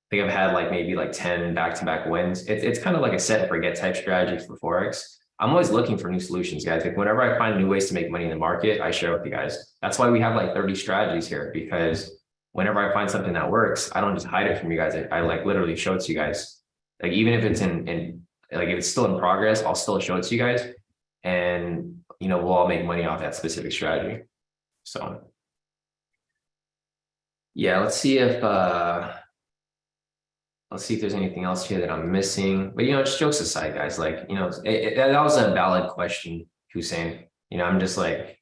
think I've had like maybe like 10 back-to-back wins. It's kind of like a set and forget type strategy for Forex. I'm always looking for new solutions, guys. Like whenever I find new ways to make money in the market, I share with you guys. That's why we have like 30 strategies here, because whenever I find something that works, I don't just hide it from you guys. I like literally show it to you guys. Like even if it's in like if it's still in progress, I'll still show it to you guys, and you know we'll all make money off that specific strategy. So yeah, let's see if there's anything else here that I'm missing. But you know, just jokes aside, guys. Like you know, that was a valid question, Hussein. You know, I'm just like,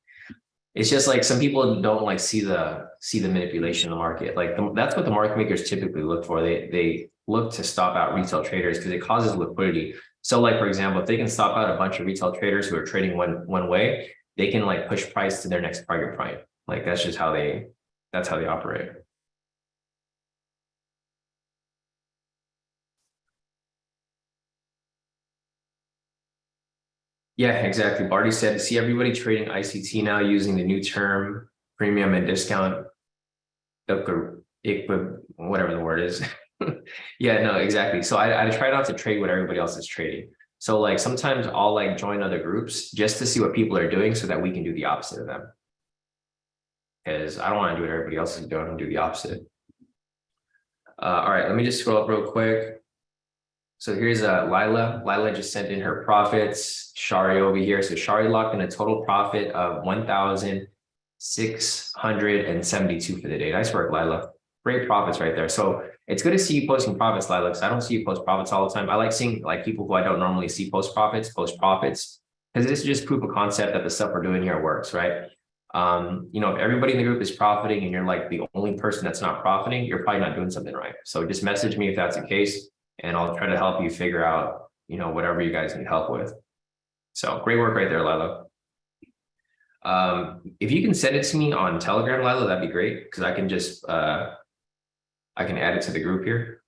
it's just like some people don't like see the manipulation in the market. Like that's what the market makers typically look for. They look to stop out retail traders because it causes liquidity. So like, for example, if they can stop out a bunch of retail traders who are trading one way, they can like push price to their next target price. Like that's just how they operate. Yeah, exactly. Barty said, see everybody trading ICT now using the new term premium and discount, whatever the word is. Yeah, no, exactly. So I try not to trade what everybody else is trading. So like sometimes I'll like join other groups just to see what people are doing so that we can do the opposite of them. Because I don't want to do what everybody else is doing and do the opposite. All right, let me just scroll up real quick. So here's Lila. Lila just sent in her profits. Shari over here. So Shari locked in a total profit of 1,672 for the day. Nice work, Lila. Great profits right there. So it's good to see you posting profits, Lila, because I don't see you post profits all the time. I like seeing like people who I don't normally see post profits, because this is just proof of concept that the stuff we're doing here works, right? You know, if everybody in the group is profiting and you're like the only person that's not profiting, you're probably not doing something right. So just message me if that's the case, and I'll try to help you figure out, you know, whatever you guys need help with. So great work right there, Lila. If you can send it to me on Telegram, Lila, that'd be great, because I can just I can add it to the group here.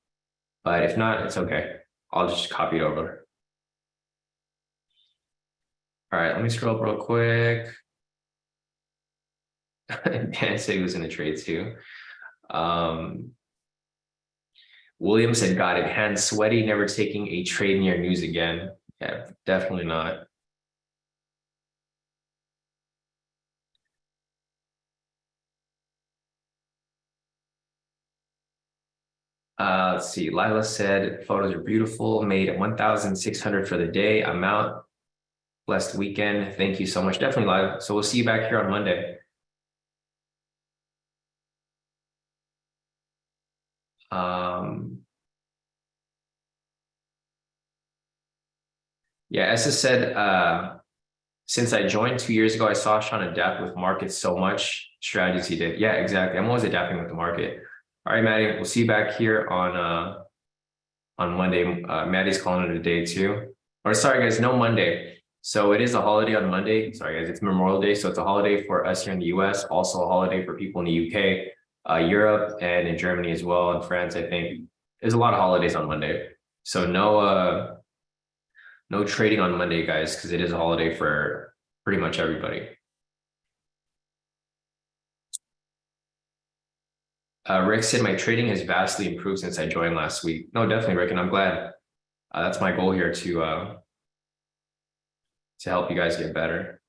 But if not, it's okay. I'll just copy it over. All right, let me scroll up real quick. Dan said he was in a trade too. William said, got it. Hands sweaty, never taking a trade near news again. Yeah, definitely not. Let's see. Lila said, photos are beautiful. Made 1,600 for the day. I'm out. Blessed weekend. Thank you so much. Definitely, Lila. So we'll see you back here on Monday. Yeah, Essa said, since I joined 2 years ago, I saw Sean adapt with markets so much. Strategies he did. Yeah, exactly. I'm always adapting with the market. All right, Maddie, we'll see you back here on Monday. Maddie's calling it a day too. Or sorry, guys, no Monday. So it is a holiday on Monday. Sorry, guys, it's Memorial Day. So it's a holiday for us here in the US, also a holiday for people in the UK, Europe, and in Germany as well, and France, I think. There's a lot of holidays on Monday. So no trading on Monday, guys, because it is a holiday for pretty much everybody. Rick said my trading has vastly improved since I joined last week. No, definitely, Rick, and I'm glad. That's my goal here to help you guys get better.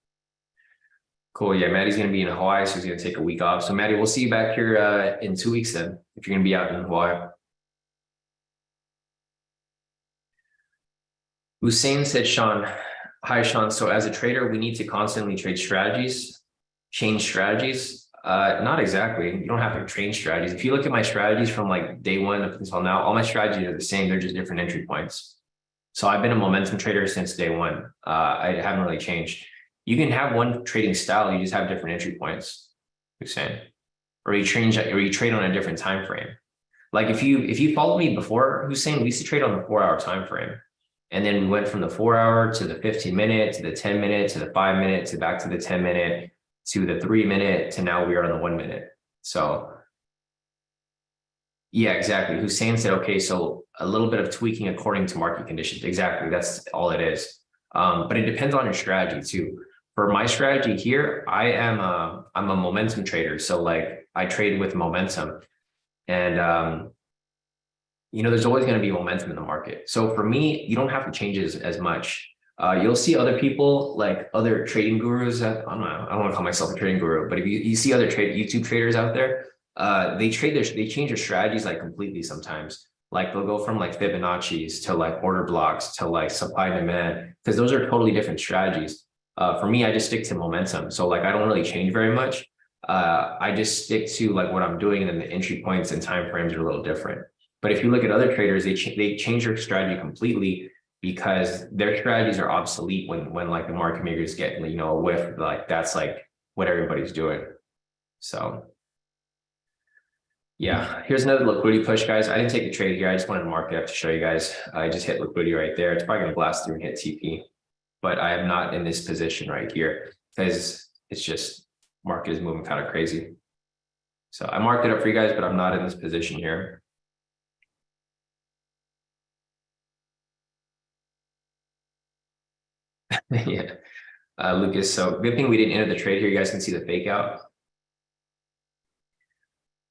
Cool. Yeah, Maddie's gonna be in Hawaii, so he's gonna take a week off. So Maddie, we'll see you back here in 2 weeks then, if you're gonna be out in Hawaii. Hussein said, Sean, hi, Sean. So as a trader, we need to constantly trade strategies, change strategies. Not exactly. You don't have to change strategies. If you look at my strategies from like day one up until now, all my strategies are the same. They're just different entry points. So I've been a momentum trader since day one. I haven't really changed. You can have one trading style, you just have different entry points. You're saying, or you trade on a different time frame. Like if you followed me before, Hussein, we used to trade on the 4-hour time frame. And then we went from the 4-hour to the 15-minute to the 10-minute to the 5-minute to back to the 10-minute to the 3-minute to now we are on the 1-minute. So yeah, exactly. Hussein said, okay, so a little bit of tweaking according to market conditions. Exactly. That's all it is. But it depends on your strategy too. For my strategy here, I'm a momentum trader. So like I trade with momentum and there's always going to be momentum in the market. So for me, you don't have to change as much. You'll see other people like other trading gurus. I don't know. I don't want to call myself a trading guru, but if you see other YouTube traders out there, they change their strategies like completely sometimes. Like they'll go from like Fibonacci's to like order blocks to like supply and demand, because those are totally different strategies. For me, I just stick to momentum. So like I don't really change very much. I just stick to like what I'm doing, and then the entry points and time frames are a little different. But if you look at other traders, they change their strategy completely because their strategies are obsolete when like the market makers get a whiff, like that's like what everybody's doing. So yeah, here's another liquidity push, guys. I didn't take the trade here. I just wanted to mark it up to show you guys. I just hit liquidity right there. It's probably going to blast through and hit TP, but I am not in this position right here because it's just market is moving kind of crazy. So I marked it up for you guys, but I'm not in this position here. Yeah, Lucas. So good thing we didn't enter the trade here. You guys can see the fake out.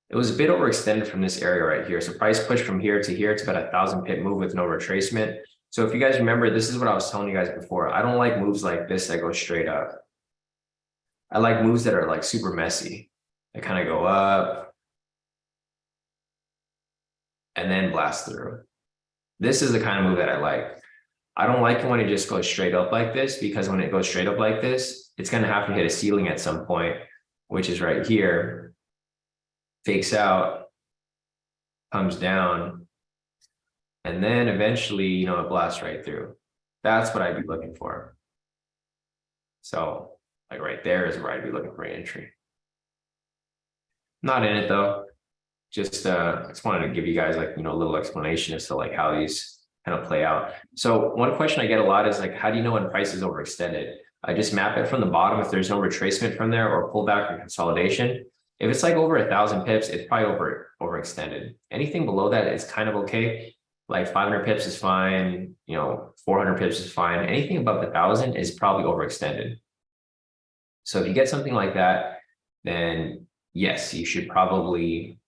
It was a bit overextended from this area right here. So price push from here to here. It's about 1,000 pip move with no retracement. So if you guys remember, this is what I was telling you guys before. I don't like moves like this that go straight up. I like moves that are like super messy. They kind of go up and then blast through. This is the kind of move that I like. I don't like it when it just goes straight up like this, because when it goes straight up like this, it's going to have to hit a ceiling at some point, which is right here. Fakes out, comes down, and then eventually, it blasts right through. That's what I'd be looking for. So like right there is where I'd be looking for an entry. Not in it though. Just wanted to give you guys like, a little explanation as to like how these kind of play out. So one question I get a lot is like, how do you know when price is overextended? I just map it from the bottom if there's no retracement from there or pullback or consolidation. If it's like over 1,000 pips, it's probably overextended. Anything below that is kind of okay. Like 500 pips is fine. 400 pips is fine. Anything above 1,000 is probably overextended. So if you get something like that, then yes, you should probably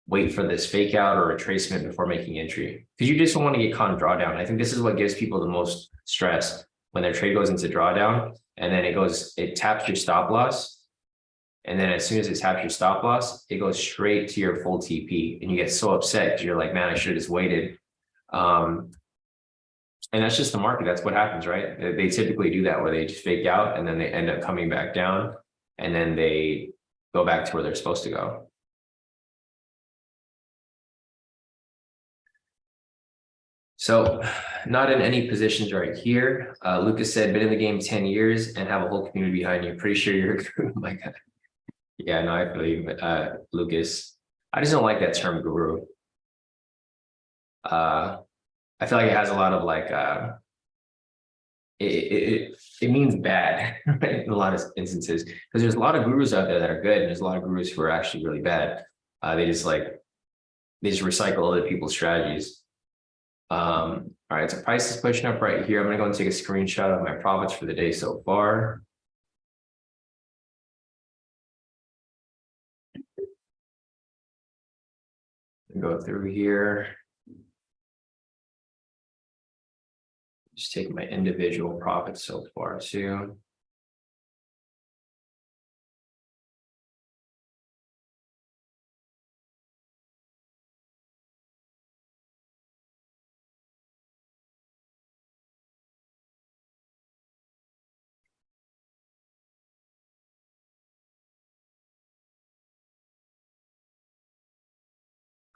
wait for this fake out or retracement before making entry, because you just don't want to get caught in drawdown. I think this is what gives people the most stress when their trade goes into drawdown, and then it taps your stop loss. And then as soon as it taps your stop loss, it goes straight to your full TP, and you get so upset because you're like, man, I should have just waited. And that's just the market. That's what happens, right? They typically do that, where they just fake out and then they end up coming back down, and then they go back to where they're supposed to go. So not in any positions right here. Lucas said, been in the game 10 years and have a whole community behind you. Pretty sure you're a guru. Oh my God. Yeah, no, I believe Lucas. I just don't like that term guru. I feel like it has a lot of like, it means bad, right? In a lot of instances, because there's a lot of gurus out there that are good, and there's a lot of gurus who are actually really bad. They just recycle other people's strategies. All right, so price is pushing up right here. I'm gonna go and take a screenshot of my profits for the day so far. Go through here. Just take my individual profits so far too.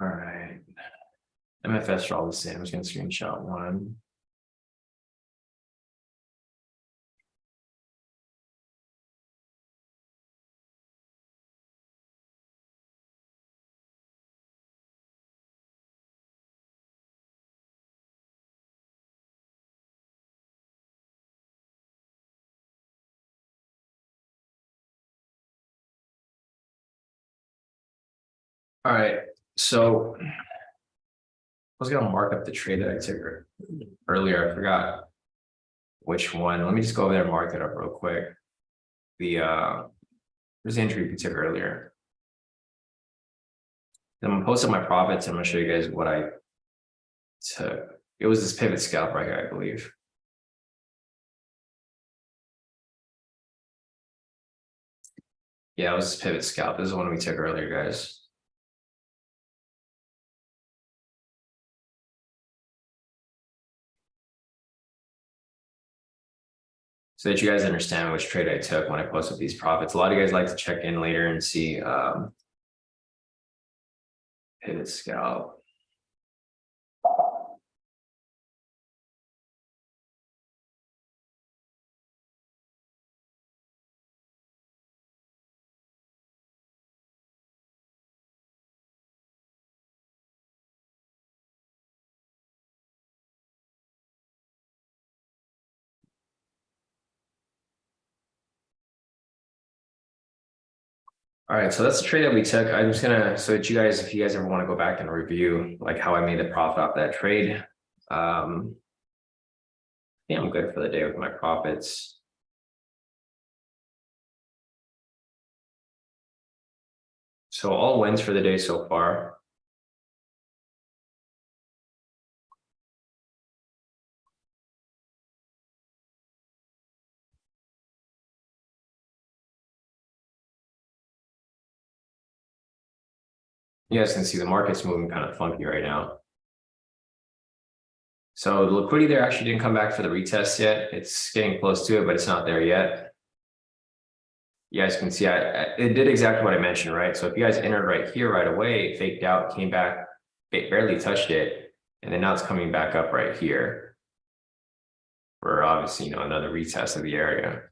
All right. MFS are all the same. I'm just gonna screenshot one. All right, so I was gonna mark up the trade that I took earlier. I forgot which one. Let me just go over there and mark it up real quick. There's the entry we took earlier. Then I'm gonna post up my profits. I'm gonna show you guys what I took. It was this pivot scalp right here, I believe. Yeah, it was this pivot scalp. This is the one we took earlier, guys. So that you guys understand which trade I took when I post up these profits. A lot of you guys like to check in later and see pivot scalp. All right, so that's the trade that we took. I'm just gonna, so that you guys, if you guys ever want to go back and review like how I made the profit off that trade, yeah, I'm good for the day with my profits. So all wins for the day so far. You guys can see the market's moving kind of funky right now. So the liquidity there actually didn't come back for the retest yet. It's getting close to it, but it's not there yet. You guys can see it did exactly what I mentioned, right? So if you guys entered right here right away, it faked out, came back, it barely touched it, and then now it's coming back up right here for obviously, another retest of the area.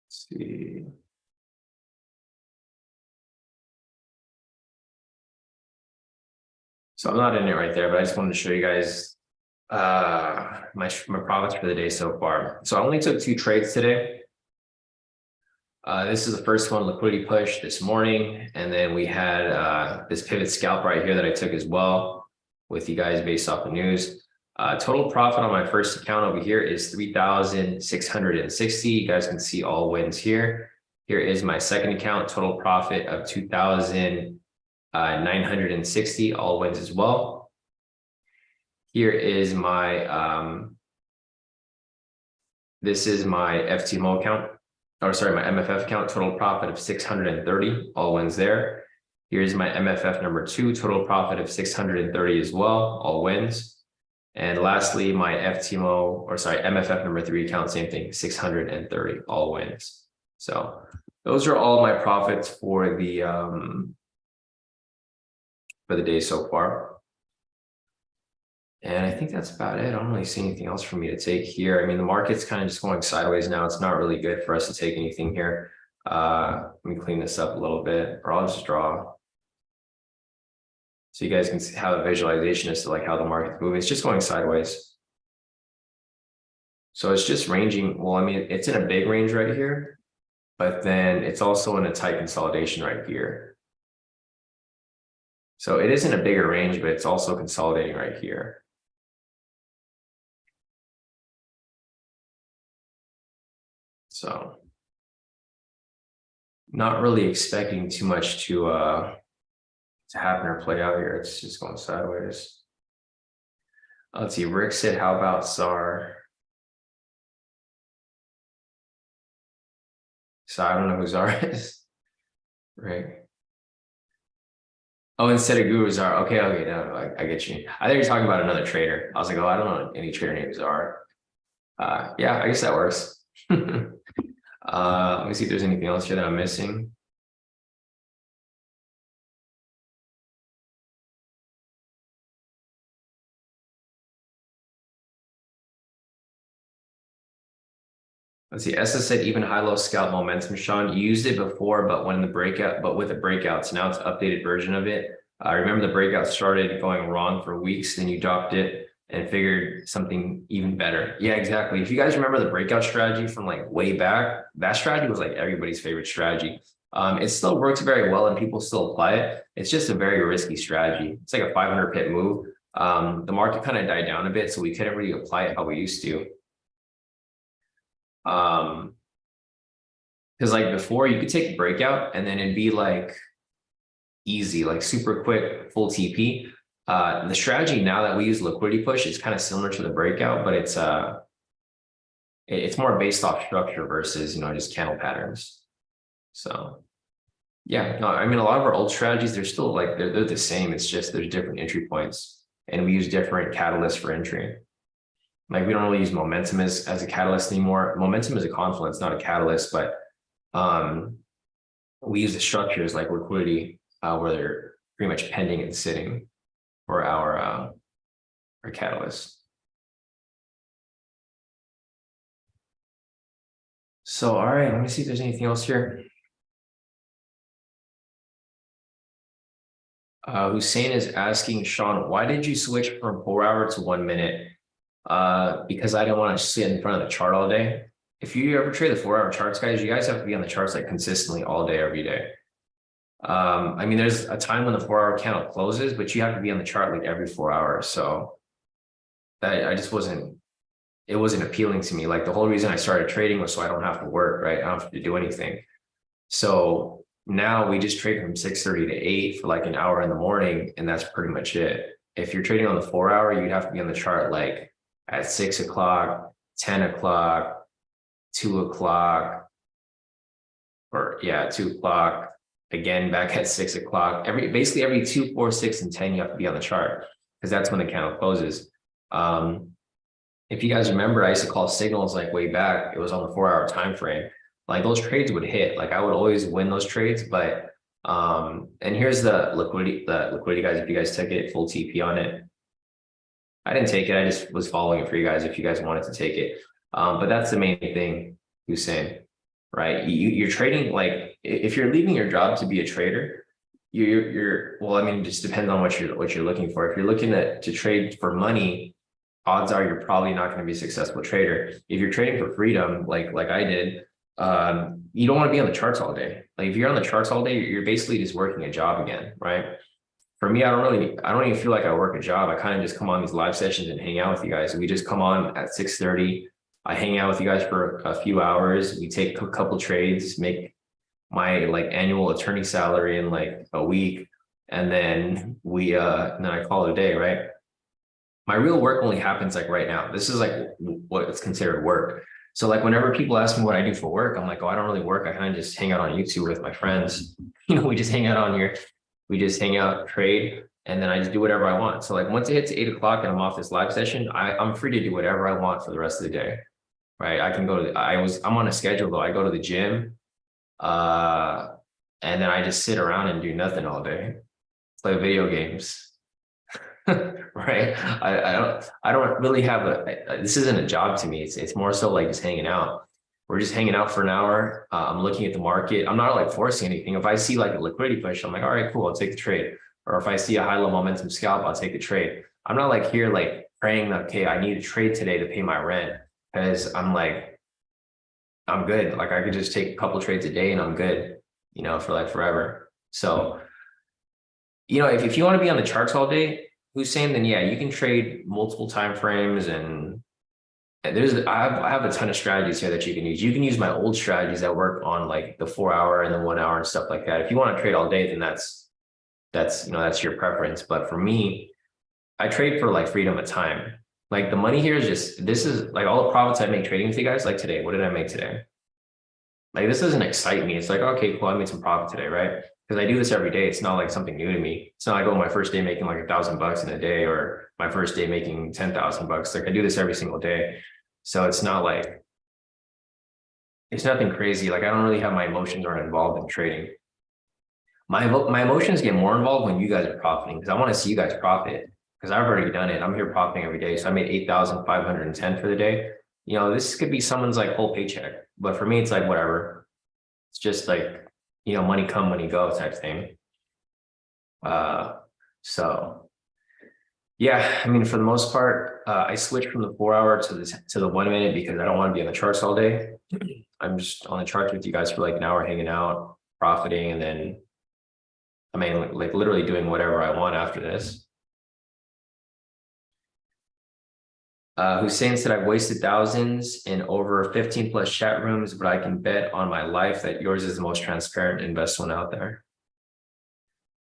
Let's see. So I'm not in it right there, but I just wanted to show you guys my profits for the day so far. So I only took 2 trades today. This is the first one, liquidity push this morning, and then we had this pivot scalp right here that I took as well with you guys based off the news. Total profit on my first account over here is 3,660. You guys can see all wins here. Here is my second account, total profit of 2,960, all wins as well. Here is my this is my FTMO account, or sorry, my MFF account, total profit of 630, all wins there. Here's my MFF number 2, total profit of 630 as well, all wins. And lastly, my MFF number 3 account, same thing, 630, all wins. So those are all my profits for the day so far. And I think that's about it. I don't really see anything else for me to take here. I mean, the market's kind of just going sideways now. It's not really good for us to take anything here. Let me clean this up a little bit, or I'll just draw. So you guys can see how the visualization is to like how the market's moving. It's just going sideways. So it's just ranging. Well, I mean, it's in a big range right here, but then it's also in a tight consolidation right here. So it is in a bigger range, but it's also consolidating right here. So not really expecting too much to happen or play out here. It's just going sideways. Let's see, Rick said, how about SAR? So I don't know who SAR is. Rick. Oh, instead of Guru Czar. Okay, no, I get you. I think you're talking about another trader. I was like, oh, I don't know any trader named Czar. Yeah, I guess that works. Let me see if there's anything else here that I'm missing. Let's see, SS said even high-low scalp momentum, Sean. You used it before, but with the breakouts, now it's an updated version of it. I remember the breakout started going wrong for weeks, then you dropped it and figured something even better. Yeah, exactly. If you guys remember the breakout strategy from like way back, that strategy was like everybody's favorite strategy. It still works very well and people still apply it. It's just a very risky strategy. It's like a 500 pip move. The market kind of died down a bit, so we couldn't really apply it how we used to. Because like before, you could take a breakout and then it'd be like easy, like super quick, full TP. The strategy now that we use liquidity push is kind of similar to the breakout, but it's more based off structure versus just candle patterns. So yeah, no, I mean a lot of our old strategies, they're still like they're the same. It's just there's different entry points, and we use different catalysts for entry. Like we don't really use momentum as a catalyst anymore. Momentum is a confluence, not a catalyst, but we use the structures like liquidity, where they're pretty much pending and sitting for our catalyst. So, all right, let me see if there's anything else here. Hussein is asking, Sean, why did you switch from 4 hour to 1 minute? Because I didn't want to sit in front of the chart all day. If you ever trade the 4 hour charts, guys, you guys have to be on the charts like consistently all day, every day. I mean, there's a time when the 4 hour candle closes, but you have to be on the chart like every 4 hours. So that it wasn't appealing to me. Like the whole reason I started trading was so I don't have to work, right? I don't have to do anything. So now we just trade from 6:30 to 8 for like an hour in the morning, and that's pretty much it. If you're trading on the 4 hour, you'd have to be on the chart like at 6 o'clock, 10 o'clock, 2 o'clock, or yeah, 2 o'clock, again back at 6 o'clock. Basically every 2, 4, 6, and 10, you have to be on the chart because that's when the candle closes. If you guys remember, I used to call signals like way back. It was on the 4 hour time frame. Like those trades would hit. Like I would always win those trades, but and here's the liquidity guys. If you guys took it, full TP on it. I didn't take it. I just was following it for you guys if you guys wanted to take it. But that's the main thing, Hussein, right? You're trading, like if you're leaving your job to be a trader, you're well, I mean, it just depends on what you're looking for. If you're looking to trade for money, odds are you're probably not going to be a successful trader. If you're trading for freedom, like I did, you don't want to be on the charts all day. Like if you're on the charts all day, you're basically just working a job again, right? For me, I don't even feel like I work a job. I kind of just come on these live sessions and hang out with you guys. We just come on at 6:30. I hang out with you guys for a few hours. We take a couple trades, make my like annual attorney salary in like a week, and then then I call it a day, right? My real work only happens like right now. This is like what is considered work. So like whenever people ask me what I do for work, I'm like, oh, I don't really work. I kind of just hang out on YouTube with my friends. We just hang out on here. We just hang out, trade, and then I just do whatever I want. So like once it hits 8 o'clock and I'm off this live session, I'm free to do whatever I want for the rest of the day, right? I can go to, I'm on a schedule though. I go to the gym, and then I just sit around and do nothing all day, play video games, right? I don't really have this isn't a job to me. It's more so like just hanging out. We're just hanging out for an hour. I'm looking at the market. I'm not like forcing anything. If I see like a liquidity push, I'm like, all right, cool, I'll take the trade. Or if I see a high low momentum scalp, I'll take the trade. I'm not like here like praying that, okay, I need a trade today to pay my rent, because I'm like, I'm good. Like I could just take a couple trades a day and I'm good, for like forever. So, if you want to be on the charts all day, Hussein, then yeah, you can trade multiple time frames, and I have a ton of strategies here that you can use. You can use my old strategies that work on like the 4 hour and the 1 hour and stuff like that. If you want to trade all day, then that's your preference. But for me, I trade for like freedom of time. Like the money here is this is like all the profits I make trading with you guys. Like today, what did I make today? Like this doesn't excite me. It's like, okay, cool, I made some profit today, right? Because I do this every day. It's not like something new to me. It's not like, oh, my first day making like $1,000 in a day, or my first day making $10,000. Like I do this every single day. So it's not like, it's nothing crazy. Like I don't really have my emotions aren't involved in trading. My emotions get more involved when you guys are profiting, because I want to see you guys profit, because I've already done it. I'm here profiting every day. So I made 8,510 for the day. This could be someone's like whole paycheck, but for me, it's like, whatever. It's just like, money come, money go type thing. So Yeah, I mean, for the most part, I switched from the 4 hour to the 1 minute because I don't want to be on the charts all day. I'm just on the charts with you guys for like an hour, hanging out, profiting, and then I mean, like literally doing whatever I want after this. Hussein said I've wasted thousands in over 15 plus chat rooms, but I can bet on my life that yours is the most transparent investment out there.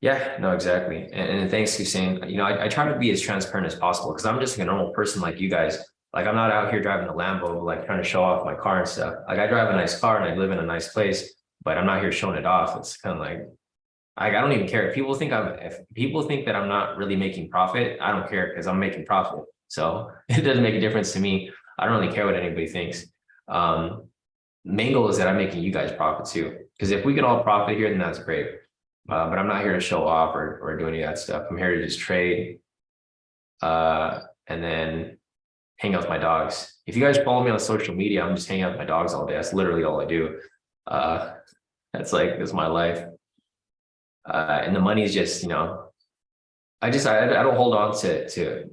Yeah, no, exactly. And thanks, Hussein. You know, I try to be as transparent as possible because I'm just like a normal person like you guys. Like I'm not out here driving a Lambo, like trying to show off my car and stuff. Like I drive a nice car and I live in a nice place, but I'm not here showing it off. It's kind of like I don't even care. If people think that I'm not really making profit, I don't care because I'm making profit. So it doesn't make a difference to me. I don't really care what anybody thinks. Main goal is that I'm making you guys profit too. Because if we can all profit here, then that's great. But I'm not here to show off or do any of that stuff. I'm here to just trade and then hang out with my dogs. If you guys follow me on social media, I'm just hanging out with my dogs all day. That's literally all I do. Uh, that's my life. And the money is just, you know, I don't hold on to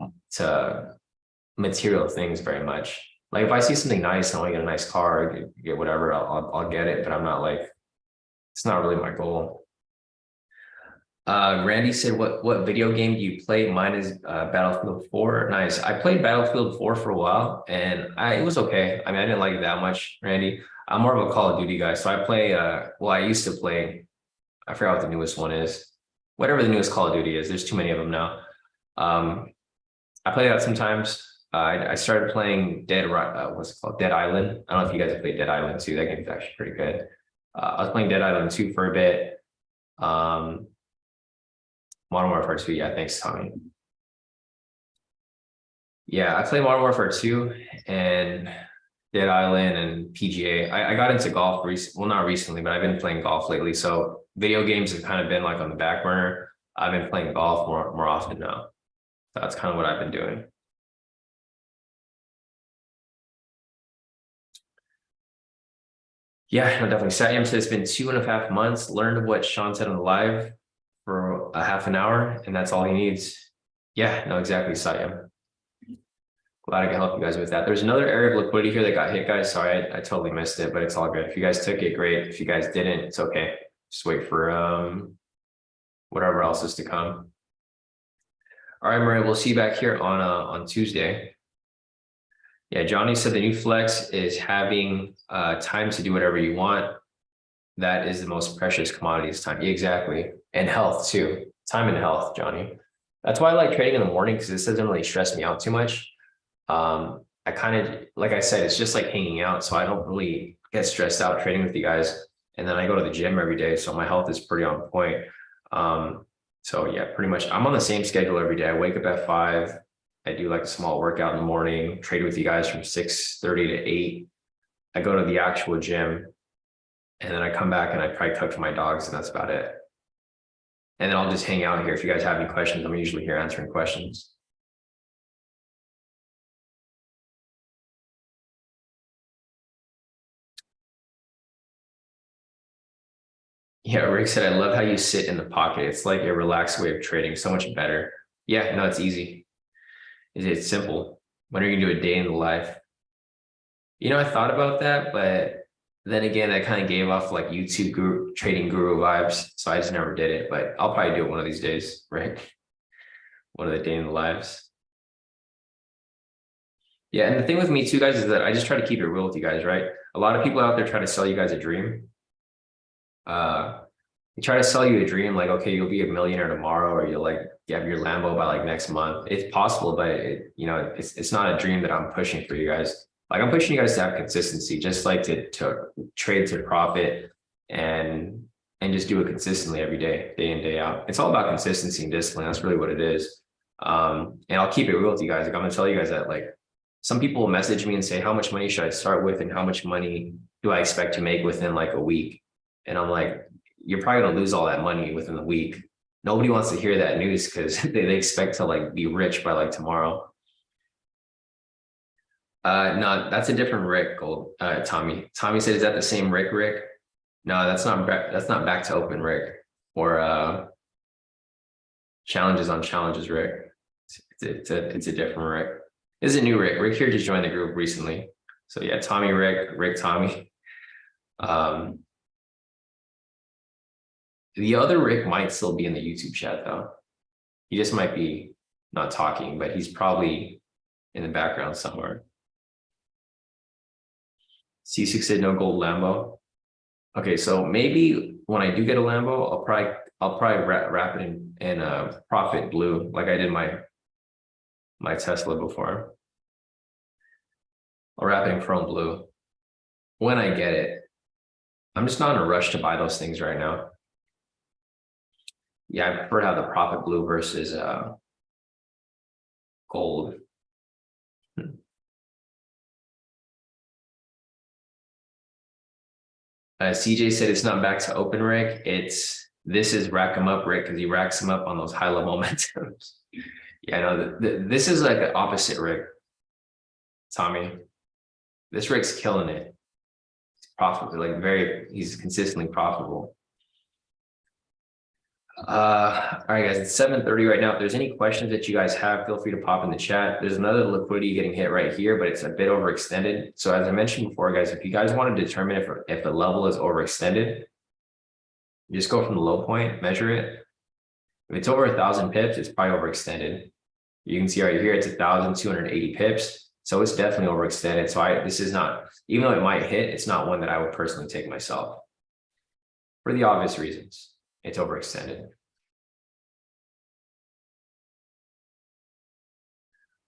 material things very much. Like if I see something nice, I want to get a nice car, get whatever, I'll get it. But I'm not like, it's not really my goal. Randy said, what video game do you play? Mine is Battlefield 4. Nice. I played Battlefield 4 for a while and it was okay. I mean, I didn't like it that much, Randy. I'm more of a Call of Duty guy. So I play well, I used to play, I forgot what the newest one is. Whatever the newest Call of Duty is, there's too many of them now. I play that sometimes. I started playing what's it called? Dead Island. I don't know if you guys have played Dead Island 2. That game is actually pretty good. I was playing Dead Island 2 for a bit. Modern Warfare 2, yeah, thanks, Tommy. Yeah, I play Modern Warfare 2 and Dead Island and PGA. I got into golf well, not recently, but I've been playing golf lately. So video games have kind of been like on the back burner. I've been playing golf more often now. So that's kind of what I've been doing. Yeah, no, definitely. Satyam said it's been 2.5 months. Learned what Sean said on the live for a half an hour, and that's all he needs. Yeah, no, exactly, Satyam. Glad I can help you guys with that. There's another area of liquidity here that got hit, guys. Sorry, I totally missed it, but it's all good. If you guys took it, great. If you guys didn't, it's okay. Just wait for whatever else is to come. All right, Maria, we'll see you back here on Tuesday. Yeah, Johnny said the new flex is having time to do whatever you want. That is the most precious commodity is time. Yeah, exactly. And health too. Time and health, Johnny. That's why I like trading in the morning because this doesn't really stress me out too much. I kind of, like I said, it's just like hanging out. So I don't really get stressed out trading with you guys. And then I go to the gym every day. So my health is pretty on point. So yeah, pretty much I'm on the same schedule every day. I wake up at 5. I do like a small workout in the morning, trade with you guys from 6:30 to 8. I go to the actual gym and then I come back and I probably cook for my dogs and that's about it. And then I'll just hang out here. If you guys have any questions, I'm usually here answering questions. Yeah, Rick said, I love how you sit in the pocket. It's like a relaxed way of trading, so much better. Yeah, no, it's easy. It's simple. When are you gonna do a day in the life? You know, I thought about that, but then again, I kind of gave off like YouTube guru, trading guru vibes. So I just never did it, but I'll probably do it one of these days, right? One of the day in the lives. Yeah, and the thing with me too, guys, is that I just try to keep it real with you guys, right? A lot of people out there try to sell you guys a dream. They try to sell you a dream like, okay, you'll be a millionaire tomorrow, or you'll like have your Lambo by like next month. It's possible, but it's not a dream that I'm pushing for you guys. Like I'm pushing you guys to have consistency, just like to trade to profit and just do it consistently every day in, day out. It's all about consistency and discipline. That's really what it is. And I'll keep it real with you guys. Like I'm gonna tell you guys that like some people will message me and say, how much money should I start with and how much money do I expect to make within like a week? And I'm like, you're probably gonna lose all that money within the week. Nobody wants to hear that news because they expect to like be rich by like tomorrow. No, that's a different Rick. Tommy. Tommy said, is that the same Rick? No, that's not back to open Rick or challenges on challenges Rick. It's a different Rick. This is a new Rick. Rick here just joined the group recently. So yeah, Tommy, Rick, Tommy. The other Rick might still be in the YouTube chat though. He just might be not talking, but he's probably in the background somewhere. C6 said no gold Lambo. Okay, so maybe when I do get a Lambo, I'll probably wrap it in profit blue, like I did my Tesla before. I'll wrap it in chrome blue when I get it. I'm just not in a rush to buy those things right now. Yeah, I prefer to have the profit blue versus gold. CJ said it's not back to open Rick. This is rack him up Rick because he racks him up on those high level momentums. Yeah, no, this is like an opposite Rick, Tommy. This Rick's killing it. He's profitable, like he's consistently profitable. All right, guys, it's 7:30 right now. If there's any questions that you guys have, feel free to pop in the chat. There's another liquidity getting hit right here, but it's a bit overextended. So as I mentioned before, guys, if you guys want to determine if the level is overextended, you just go from the low point, measure it. If it's over 1,000 pips, it's probably overextended. You can see right here, it's 1,280 pips. So it's definitely overextended. So this is not, even though it might hit, it's not one that I would personally take myself for the obvious reasons. It's overextended.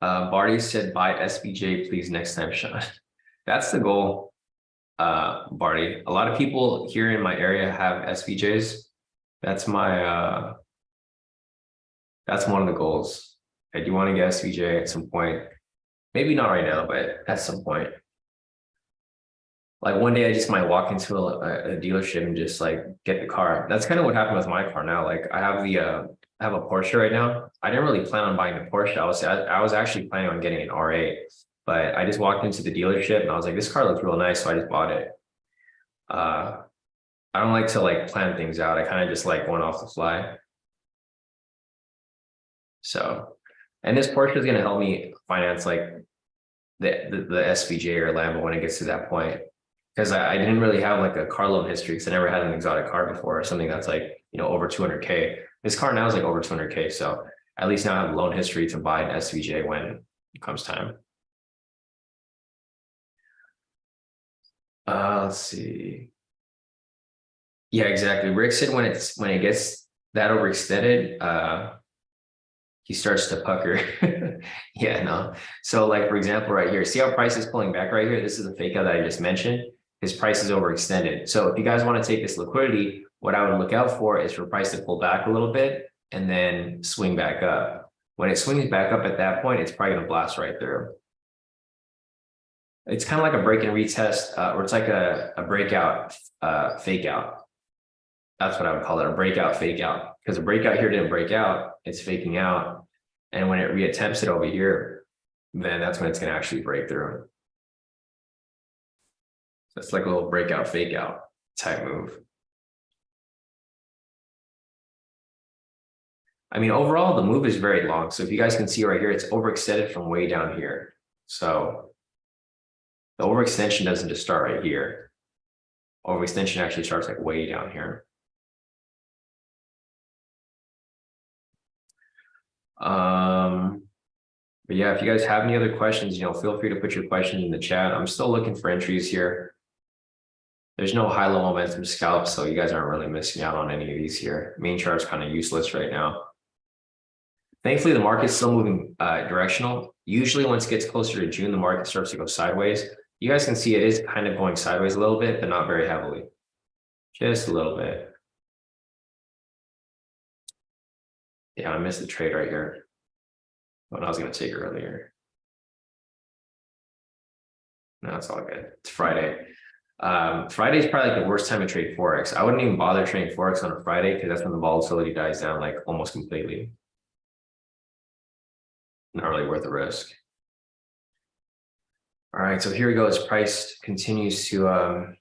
Barty said, buy SBJ, please, next time, Sean. That's the goal, Barty. A lot of people here in my area have SBJs. That's one of the goals. I do want to get SBJ at some point. Maybe not right now, but at some point. Like one day I just might walk into a dealership and just like get the car. That's kind of what happened with my car now. Like I have a Porsche right now. I didn't really plan on buying the Porsche. I was actually planning on getting an R8, but I just walked into the dealership and I was like, this car looks real nice, so I just bought it. I don't like to like plan things out. I kind of just like went off the fly. So, and this Porsche is going to help me finance like the SVJ or Lambo when it gets to that point. Because I didn't really have like a car loan history because I never had an exotic car before, or something that's like, over 200K. This car now is like over 200K. So at least now I have loan history to buy an SVJ when it comes time. Let's see. Yeah, exactly. Rick said when it gets that overextended, he starts to pucker. Yeah, no. So like, for example, right here, see how price is pulling back right here? This is the fake out that I just mentioned. His price is overextended. So if you guys want to take this liquidity, what I would look out for is for price to pull back a little bit and then swing back up. When it swings back up at that point, it's probably going to blast right through. It's kind of like a break and retest, or it's like a breakout fake out. That's what I would call it, a breakout fake out. Because a breakout here didn't break out, it's faking out. And when it reattempts it over here, then that's when it's going to actually break through. So it's like a little breakout fake out type move. I mean, overall, the move is very long. So if you guys can see right here, it's overextended from way down here. So the overextension doesn't just start right here. Overextension actually starts like way down here. But yeah, if you guys have any other questions, feel free to put your questions in the chat. I'm still looking for entries here. There's no high-low momentum scalp, so you guys aren't really missing out on any of these here. Main chart's kind of useless right now. Thankfully, the market's still moving directional. Usually once it gets closer to June, the market starts to go sideways. You guys can see it is kind of going sideways a little bit, but not very heavily. Just a little bit. Yeah, I missed the trade right here. What I was going to take earlier. No, it's all good. It's Friday. Friday is probably like the worst time to trade Forex. I wouldn't even bother trading Forex on a Friday because that's when the volatility dies down like almost completely. Not really worth the risk. All right, so here we go. As price continues to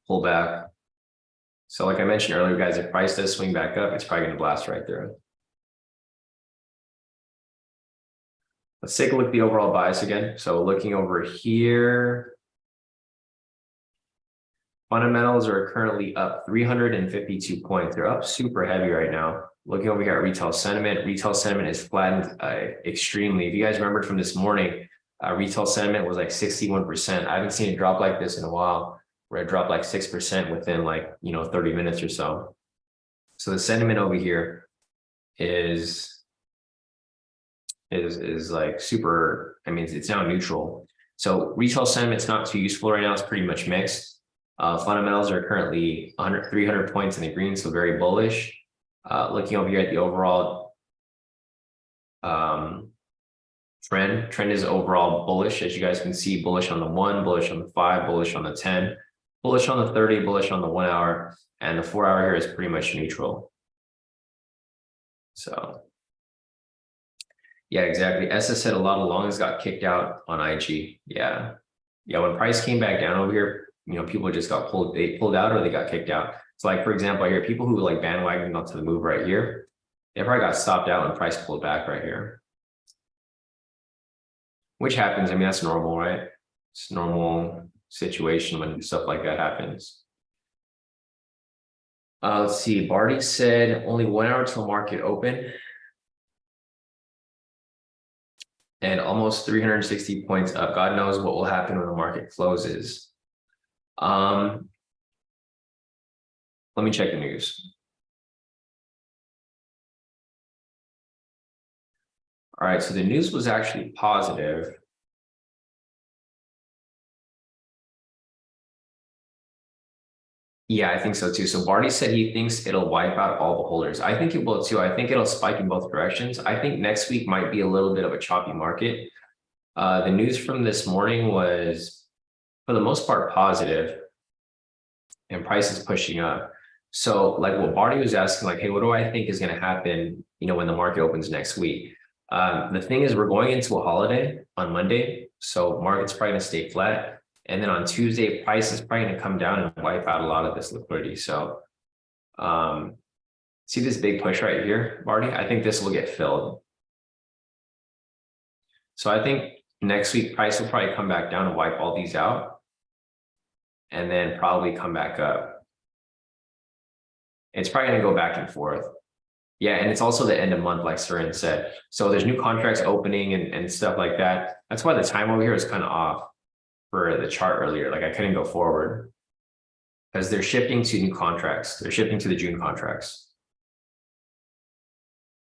pull back. So like I mentioned earlier, guys, if price does swing back up, it's probably going to blast right through. Let's take a look at the overall bias again. So looking over here, fundamentals are currently up 352 points. They're up super heavy right now. Looking over here at retail sentiment is flattened extremely. If you guys remembered from this morning, retail sentiment was like 61%. I haven't seen it drop like this in a while, where it dropped like 6% within like 30 minutes or so. So the sentiment over here is like super. I mean, it's now neutral. So retail sentiment's not too useful right now. It's pretty much mixed. Fundamentals are currently 300 points in the green, so very bullish. Looking over here at the overall trend is overall bullish. As you guys can see, bullish on the 1, bullish on the 5, bullish on the 10, bullish on the 30, bullish on the 1 hour, and the 4 hour here is pretty much neutral. So yeah, exactly. SS said a lot of longs got kicked out on IG. Yeah. When price came back down over here, people just got pulled. They pulled out or they got kicked out. So like, for example, I hear people who like bandwagoning onto the move right here, they probably got stopped out when price pulled back right here. Which happens. I mean, that's normal, right? It's a normal situation when stuff like that happens. Let's see. Barty said only 1 hour till market open. And almost 360 points up. God knows what will happen when the market closes. Let me check the news. All right, so the news was actually positive. Yeah, I think so too. So Barty said he thinks it'll wipe out all the holders. I think it will too. I think it'll spike in both directions. I think next week might be a little bit of a choppy market. The news from this morning was, for the most part, positive, and price is pushing up. So like what Barty was asking, like, hey, what do I think is going to happen, when the market opens next week? The thing is, we're going into a holiday on Monday, so market's probably going to stay flat. And then on Tuesday, price is probably going to come down and wipe out a lot of this liquidity. So see this big push right here, Barty? I think this will get filled. So I think next week, price will probably come back down and wipe all these out, and then probably come back up. It's probably going to go back and forth. Yeah, and it's also the end of month, like Surin said. So there's new contracts opening and stuff like that. That's why the time over here is kind of off for the chart earlier. Like I couldn't go forward because they're shifting to new contracts. They're shifting to the June contracts.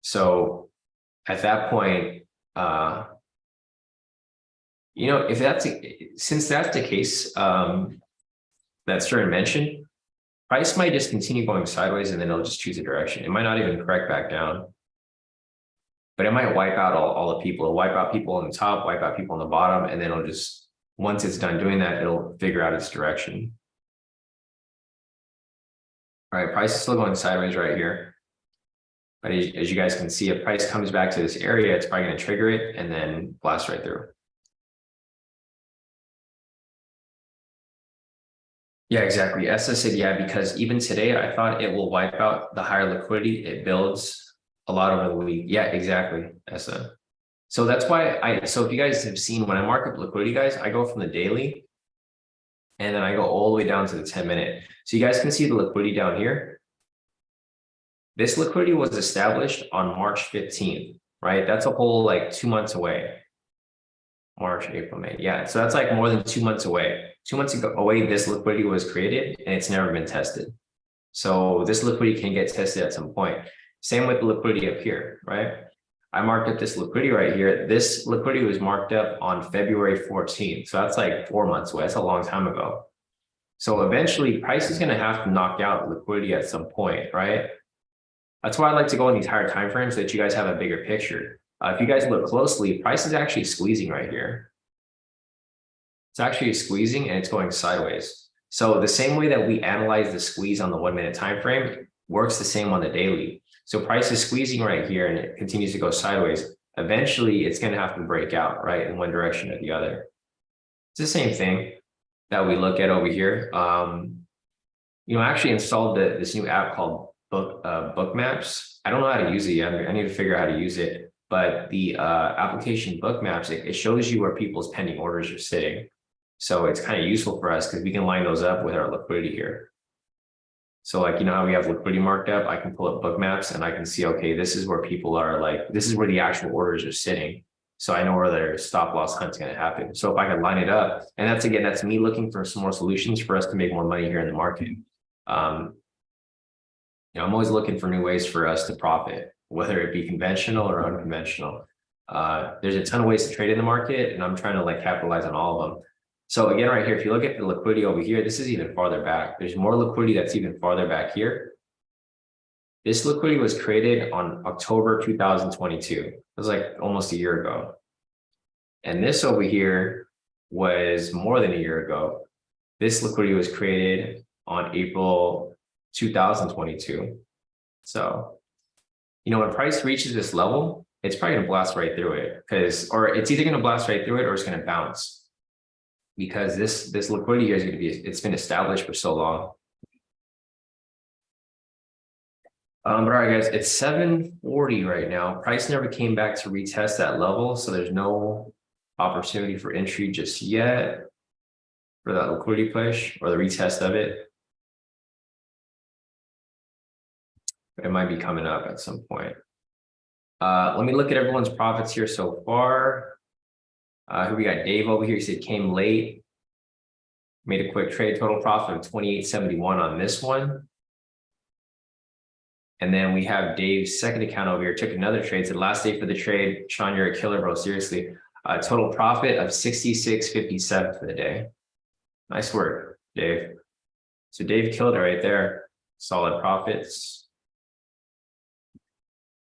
So at that point, since that's the case, that Surin mentioned, price might just continue going sideways and then it'll just choose a direction. It might not even correct back down, but it might wipe out all the people. It'll wipe out people on the top, wipe out people on the bottom, and then it'll just, once it's done doing that, it'll figure out its direction. All right, price is still going sideways right here. But as you guys can see, if price comes back to this area, it's probably going to trigger it and then blast right through. Yeah, exactly. Essa said, yeah, because even today, I thought it will wipe out the higher liquidity. It builds a lot over the week. Yeah, exactly, Essa. So that's why so if you guys have seen, when I mark up liquidity, guys, I go from the daily and then I go all the way down to the 10-minute. So you guys can see the liquidity down here. This liquidity was established on March 15th, right? That's a whole like 2 months away. March, April, May. Yeah, so that's like more than 2 months away. 2 months away, this liquidity was created and it's never been tested. So this liquidity can get tested at some point. Same with the liquidity up here, right? I marked up this liquidity right here. This liquidity was marked up on February 14th. So that's like 4 months away. That's a long time ago. So eventually price is going to have to knock out liquidity at some point, right? That's why I like to go in these higher time frames so that you guys have a bigger picture. If you guys look closely, price is actually squeezing right here. It's actually squeezing and it's going sideways. So the same way that we analyze the squeeze on the 1 minute time frame works the same on the daily. So price is squeezing right here and it continues to go sideways. Eventually, it's going to have to break out, right, in one direction or the other. It's the same thing that we look at over here. I actually installed this new app called Book Maps. I don't know how to use it yet. I need to figure out how to use it. but the application book maps, it shows you where people's pending orders are sitting. So it's kind of useful for us because we can line those up with our liquidity here. So like, you know how we have liquidity marked up, I can pull up book maps and I can see, okay, this is where people are like, this is where the actual orders are sitting. So I know where their stop loss hunt's going to happen. So if I can line it up, and that's again, that's me looking for some more solutions for us to make more money here in the market. You know, I'm always looking for new ways for us to profit, whether it be conventional or unconventional. There's a ton of ways to trade in the market, and I'm trying to like capitalize on all of them. So again, right here, if you look at the liquidity over here, this is even farther back. There's more liquidity that's even farther back here. This liquidity was created on October 2022. It was like almost a year ago. And this over here was more than a year ago. This liquidity was created on April 2022. So, you know, when price reaches this level, it's probably gonna blast right through it or it's either gonna blast right through it or it's gonna bounce. Because this liquidity here is going to be, it's been established for so long. But all right, guys, it's 740 right now. Price never came back to retest that level, so there's no opportunity for entry just yet for that liquidity push or the retest of it. It might be coming up at some point. Let me look at everyone's profits here so far. Here we got Dave over here. He said came late, made a quick trade, total profit of 28.71 on this one. And then we have Dave's second account over here, took another trade. So last day for the trade, Sean, you're a killer, bro. Seriously, total profit of 66.57 for the day. Nice work, Dave. So Dave killed it right there. Solid profits.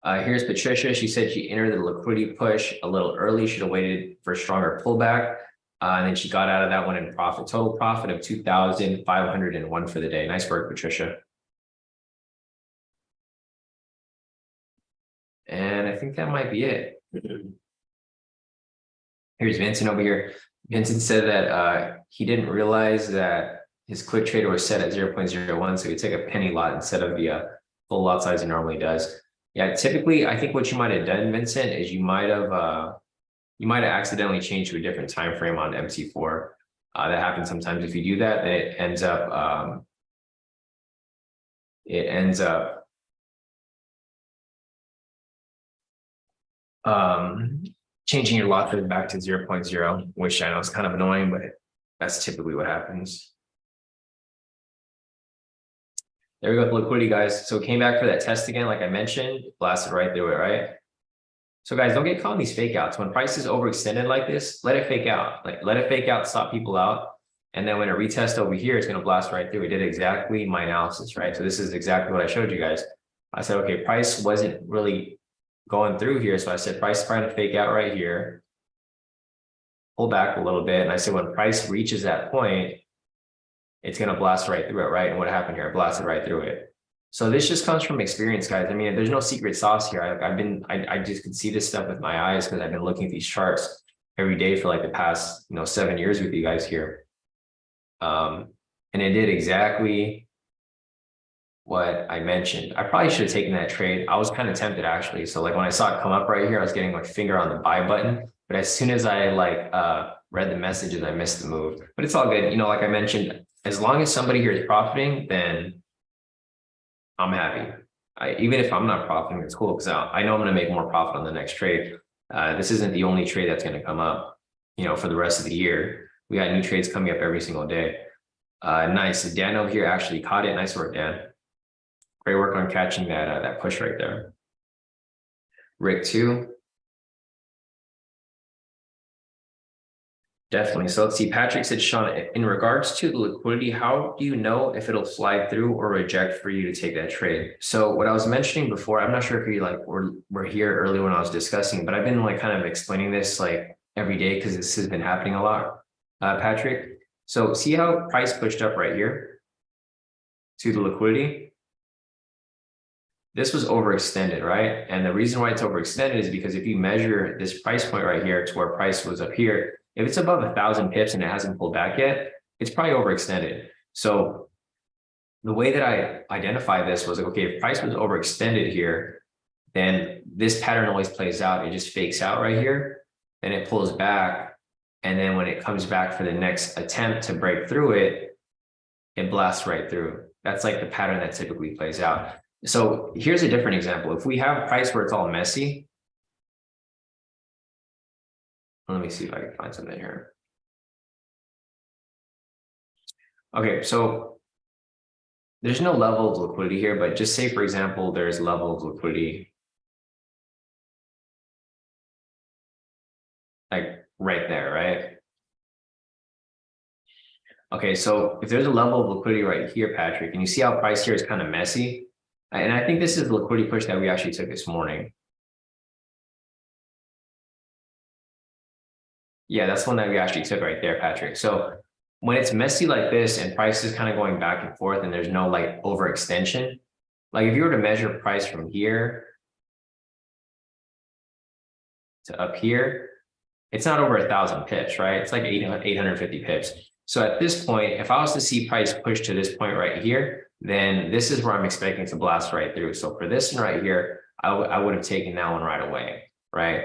Here's Patricia. She said she entered the liquidity push a little early. Should have waited for a stronger pullback. And then she got out of that one in profit. Total profit of 2,501 for the day. Nice work, Patricia. And I think that might be it. Here's Vincent over here. Vincent said that he didn't realize that his quick trader was set at 0.01. So he took a penny lot instead of the full lot size he normally does. Yeah, typically, I think what you might have done, Vincent, is you might have accidentally changed to a different time frame on MT4. That happens sometimes. If you do that, then it ends up changing your lot size back to 0.0, which I know is kind of annoying, but that's typically what happens. There we go, the liquidity, guys. So it came back for that test again, like I mentioned, blasted right through it, right? So guys, don't get caught in these fake outs. When price is overextended like this, let it fake out. Like let it fake out, stop people out. And then when it retest over here, it's going to blast right through. It did exactly my analysis, right? So this is exactly what I showed you guys. I said, okay, price wasn't really going through here. So I said, price is trying to fake out right here. Pull back a little bit. And I said, when price reaches that point, it's going to blast right through it, right? And what happened here? It blasted right through it. So this just comes from experience, guys. I mean, there's no secret sauce here. I just could see this stuff with my eyes because I've been looking at these charts every day for like the past, 7 years with you guys here. And it did exactly what I mentioned. I probably should have taken that trade. I was kind of tempted actually. So like when I saw it come up right here, I was getting my finger on the buy button. But as soon as I read the messages, I missed the move. But it's all good. Like I mentioned, as long as somebody here is profiting, then I'm happy. Even if I'm not profiting, it's cool because I know I'm going to make more profit on the next trade. This isn't the only trade that's going to come up, for the rest of the year. We got new trades coming up every single day. Nice. Dan over here actually caught it. Nice work, Dan. Great work on catching that push right there. Rick too. Definitely. So let's see. Patrick said, Sean, in regards to the liquidity, how do you know if it'll slide through or reject for you to take that trade? So what I was mentioning before, I'm not sure if you were here earlier when I was discussing, but I've been kind of explaining this every day because this has been happening a lot, Patrick. So see how price pushed up right here to the liquidity? This was overextended, right? And the reason why it's overextended is because if you measure this price point right here to where price was up here, if it's above 1,000 pips and it hasn't pulled back yet, it's probably overextended. So the way that I identified this was okay, if price was overextended here, then this pattern always plays out. It just fakes out right here, then it pulls back. And then when it comes back for the next attempt to break through it, it blasts right through. That's like the pattern that typically plays out. So here's a different example. If we have a price where it's all messy, let me see if I can find something here. Okay, so there's no level of liquidity here, but just say, for example, there's level of liquidity like right there, right? Okay, so if there's a level of liquidity right here, Patrick, and you see how price here is kind of messy, and I think this is the liquidity push that we actually took this morning. Yeah, that's one that we actually took right there, Patrick. So when it's messy like this and price is kind of going back and forth and there's no like overextension, like if you were to measure price from here to up here, it's not over 1,000 pips, right? It's like 850 pips. So at this point, if I was to see price push to this point right here, then this is where I'm expecting to blast right through. So for this one right here, I would have taken that one right away, right?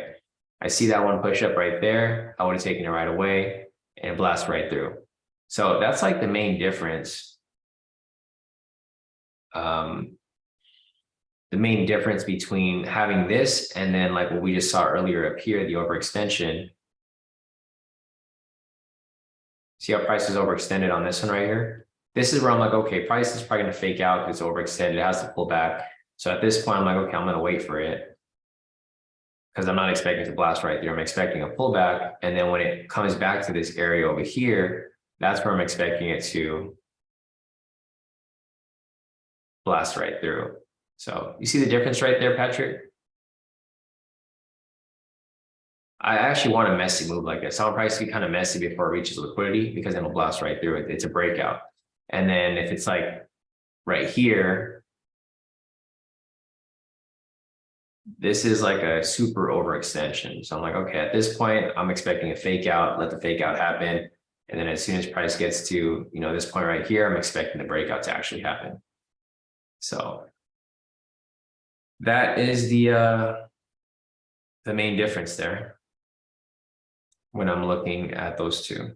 I see that one push up right there. I would have taken it right away and blast right through. So that's like the main difference. The main difference between having this and then like what we just saw earlier up here, the overextension. See how price is overextended on this one right here? This is where I'm like, okay, price is probably going to fake out because it's overextended. It has to pull back. So at this point, I'm like, okay, I'm going to wait for it because I'm not expecting to blast right there. I'm expecting a pullback. And then when it comes back to this area over here, that's where I'm expecting it to blast right through. So you see the difference right there, Patrick? I actually want a messy move like this. I want price to be kind of messy before it reaches liquidity because then it'll blast right through it. It's a breakout. And then if it's like right here, this is like a super overextension. So I'm like, okay, at this point, I'm expecting a fake out, let the fake out happen. And then as soon as price gets to, you know, this point right here, I'm expecting the breakout to actually happen. So that is the main difference there when I'm looking at those two.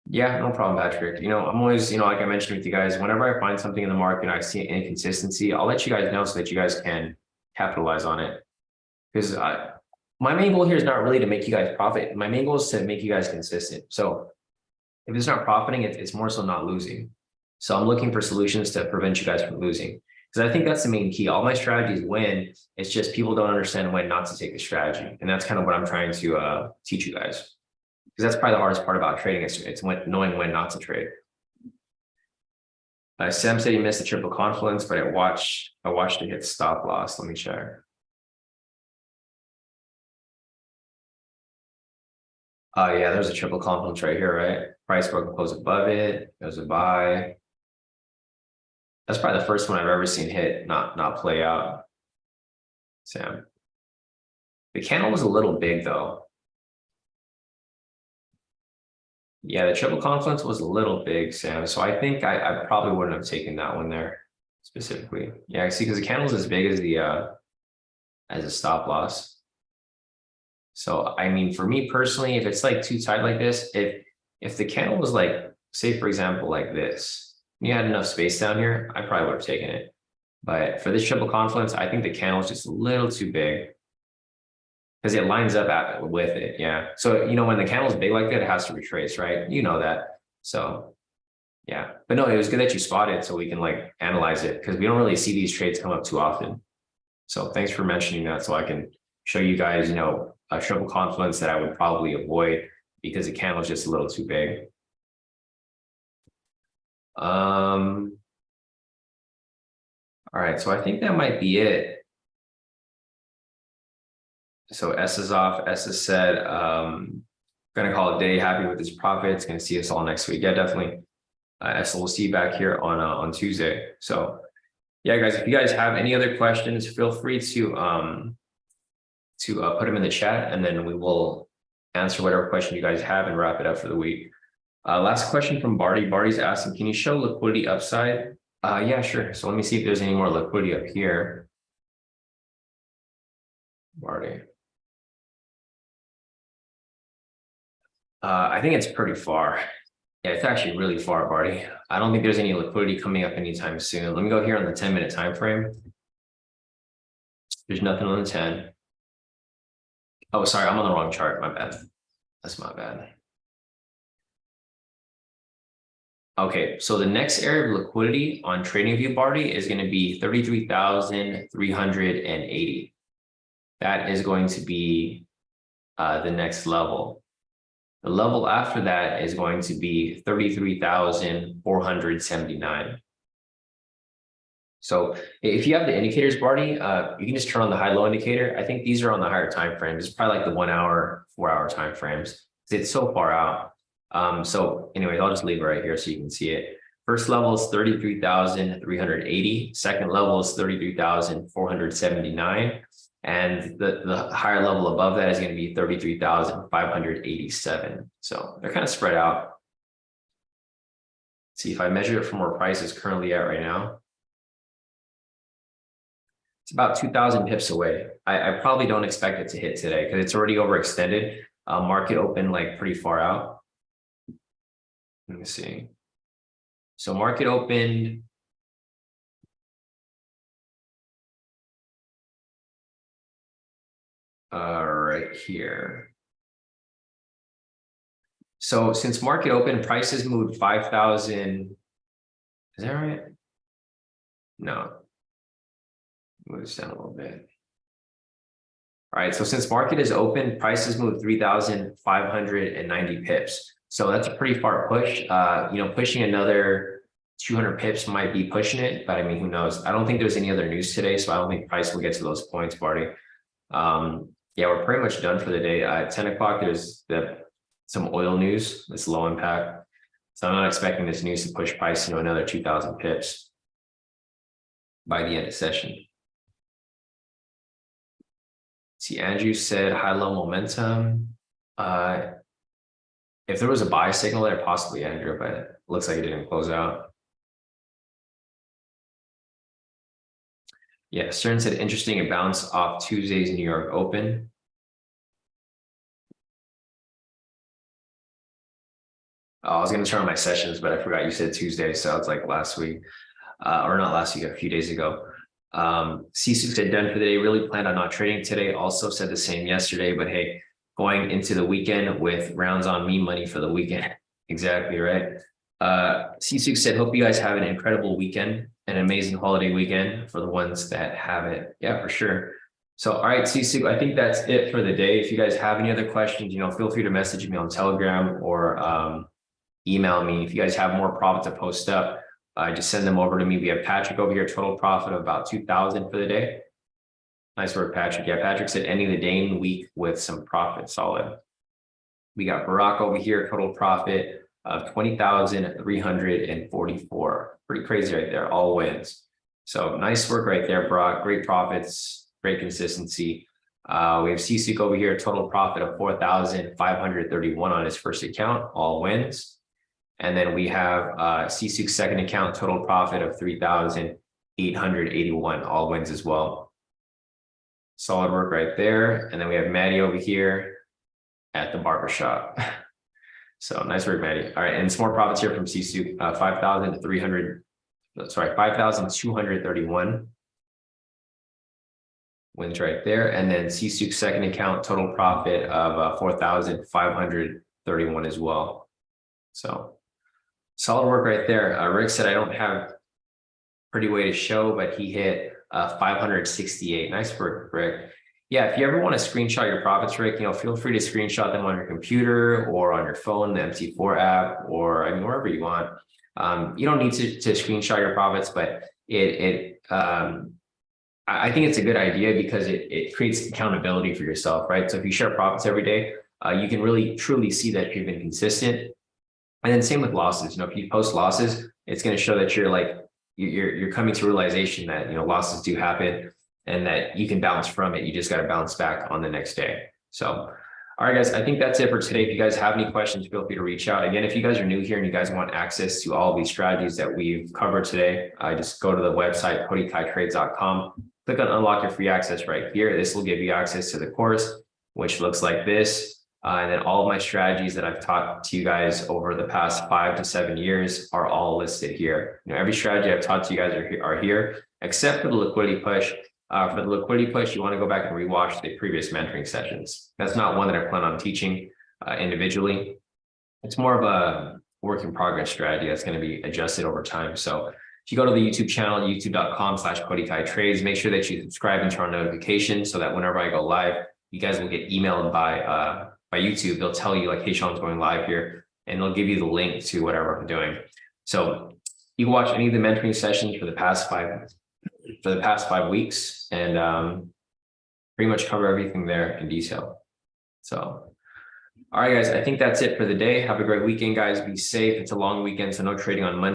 Yeah, no problem, Patrick. You know, I'm always, you know, like I mentioned with you guys, whenever I find something in the market and I see an inconsistency, I'll let you guys know so that you guys can capitalize on it. Because my main goal here is not really to make you guys profit. My main goal is to make you guys consistent. So if it's not profiting, it's more so not losing. So I'm looking for solutions to prevent you guys from losing. Because I think that's the main key. All my strategies win. It's just people don't understand when not to take the strategy. And that's kind of what I'm trying to teach you guys. Because that's probably the hardest part about trading. It's knowing when not to trade. Sam said he missed the triple confluence, but I watched it hit stop loss. Let me check. Yeah, there's a triple confluence right here, right? Price broke and close above it. There's a buy. That's probably the first one I've ever seen hit, not play out. Sam. The candle was a little big though. Yeah, the triple confluence was a little big, Sam. So I think I probably wouldn't have taken that one there specifically. Yeah, I see, because the candle's as big as the as a stop loss. So I mean, for me personally, if it's like too tight like this, if the candle was like, say for example, like this, you had enough space down here, I probably would have taken it. But for this triple confluence, I think the candle is just a little too big because it lines up with it. Yeah. So, you know, when the candle is big like that, it has to retrace, right? You know that. So, yeah. But no, it was good that you spotted so we can like analyze it because we don't really see these trades come up too often. So thanks for mentioning that so I can show you guys, you know, a triple confluence that I would probably avoid because the candle is just a little too big. All right, so I think that might be it. So S is off. S is said, gonna call it a day. Happy with this profits. Gonna see us all next week. Yeah, definitely. S will see you back here on Tuesday. So yeah, guys, if you guys have any other questions, feel free to put them in the chat, and then we will answer whatever question you guys have and wrap it up for the week. Last question from Barty. Barty's asking, can you show liquidity upside Yeah, sure. So let me see if there's any more liquidity up here. Marty. I think it's pretty far. Yeah, it's actually really far, Barty. I don't think there's any liquidity coming up anytime soon. Let me go here on the 10-minute time frame. There's nothing on the 10. Oh, sorry, I'm on the wrong chart. My bad. That's my bad. Okay, so the next area of liquidity on TradingView, Barty, is going to be 33,380. That is going to be the next level. The level after that is going to be 33,479. So if you have the indicators, Barty, you can just turn on the high-low indicator. I think these are on the higher time frames. It's probably like the 1 hour, 4 hour time frames. It's so far out. So anyways, I'll just leave it right here so you can see it. First level is 33,380. Second level is 33,479. And the higher level above that is going to be 33,587. So they're kind of spread out. See if I measure it from where price is currently at right now. It's about 2,000 pips away. I probably don't expect it to hit today because it's already overextended. Market opened like pretty far out. Let me see. So market opened. Right here. So since market open, prices moved 5,000. Is that right? No. Move this down a little bit. All right. So since market is open, prices moved 3,590 pips. So that's a pretty far push. Pushing another 200 pips might be pushing it, but I mean, who knows? I don't think there's any other news today, so I don't think price will get to those points, Barty. Yeah, we're pretty much done for the day. At 10 o'clock, there's some oil news. It's low impact. So I'm not expecting this news to push price, another 2,000 pips by the end of session. See, Andrew said high-low momentum. If there was a buy signal there, possibly, Andrew, but it looks like it didn't close out. Yeah, Stern said interesting. It bounced off Tuesday's New York Open. Oh, I was going to turn on my sessions, but I forgot you said Tuesday, so it's like last week, or not last week, a few days ago. Sisu said done for the day. Really planned on not trading today. Also said the same yesterday, but hey, going into the weekend with rounds on me money for the weekend. Exactly right. Sisu said, hope you guys have an incredible weekend, an amazing holiday weekend for the ones that have it. Yeah, for sure. So, all right, Sisu, I think that's it for the day. If you guys have any other questions, feel free to message me on Telegram or email me. If you guys have more profit to post up, just send them over to me. We have Patrick over here, total profit of about 2,000 for the day. Nice work, Patrick. Yeah, Patrick said ending the day and week with some profit, solid. We got Barack over here, total profit of 20,344. Pretty crazy right there, all wins. So nice work right there, Barack. Great profits, great consistency. We have Sisuk over here, total profit of 4,531 on his first account, all wins. And then we have Sisuk's second account, total profit of 3,881, all wins as well. Solid work right there. And then we have Maddie over here at the barbershop. So nice work, Maddie. All right, and some more profits here from Sisu, 5,231 wins right there. And then Sisuk's second account, total profit of 4,531 as well. So solid work right there. Rick said, I don't have pretty way to show, but he hit 568. Nice work, Rick. Yeah, if you ever want to screenshot your profits, Rick, feel free to screenshot them on your computer or on your phone, the MT4 app, or wherever you want. You don't need to screenshot your profits, but I think it's a good idea because it creates accountability for yourself, right? So if you share profits every day, you can really truly see that you've been consistent. And then same with losses. If you post losses, it's going to show that you're coming to realization that losses do happen and that you can bounce from it. You just got to bounce back on the next day. So All right, guys, I think that's it for today. If you guys have any questions, feel free to reach out. Again, if you guys are new here and you guys want access to all of these strategies that we've covered today, just go to the website, kodikaitrades.com. Click on unlock your free access right here. This will give you access to the course, which looks like this. And then all of my strategies that I've taught to you guys over the past 5 to 7 years are all listed here. Every strategy I've taught to you guys are here, except for the liquidity push. For the liquidity push, you want to go back and rewatch the previous mentoring sessions. That's not one that I plan on teaching individually. It's more of a work in progress strategy that's going to be adjusted over time. So if you go to the YouTube channel, youtube.com/KodiKaiTrades, make sure that you subscribe and turn on notifications so that whenever I go live, you guys will get emailed by YouTube. They'll tell you like, hey, Sean's going live here, and they'll give you the link to whatever I'm doing. So you can watch any of the mentoring sessions for the past 5 weeks and pretty much cover everything there in detail. So, all right, guys, I think that's it for the day. Have a great weekend, guys. Be safe. It's a long weekend, so no trading on Monday.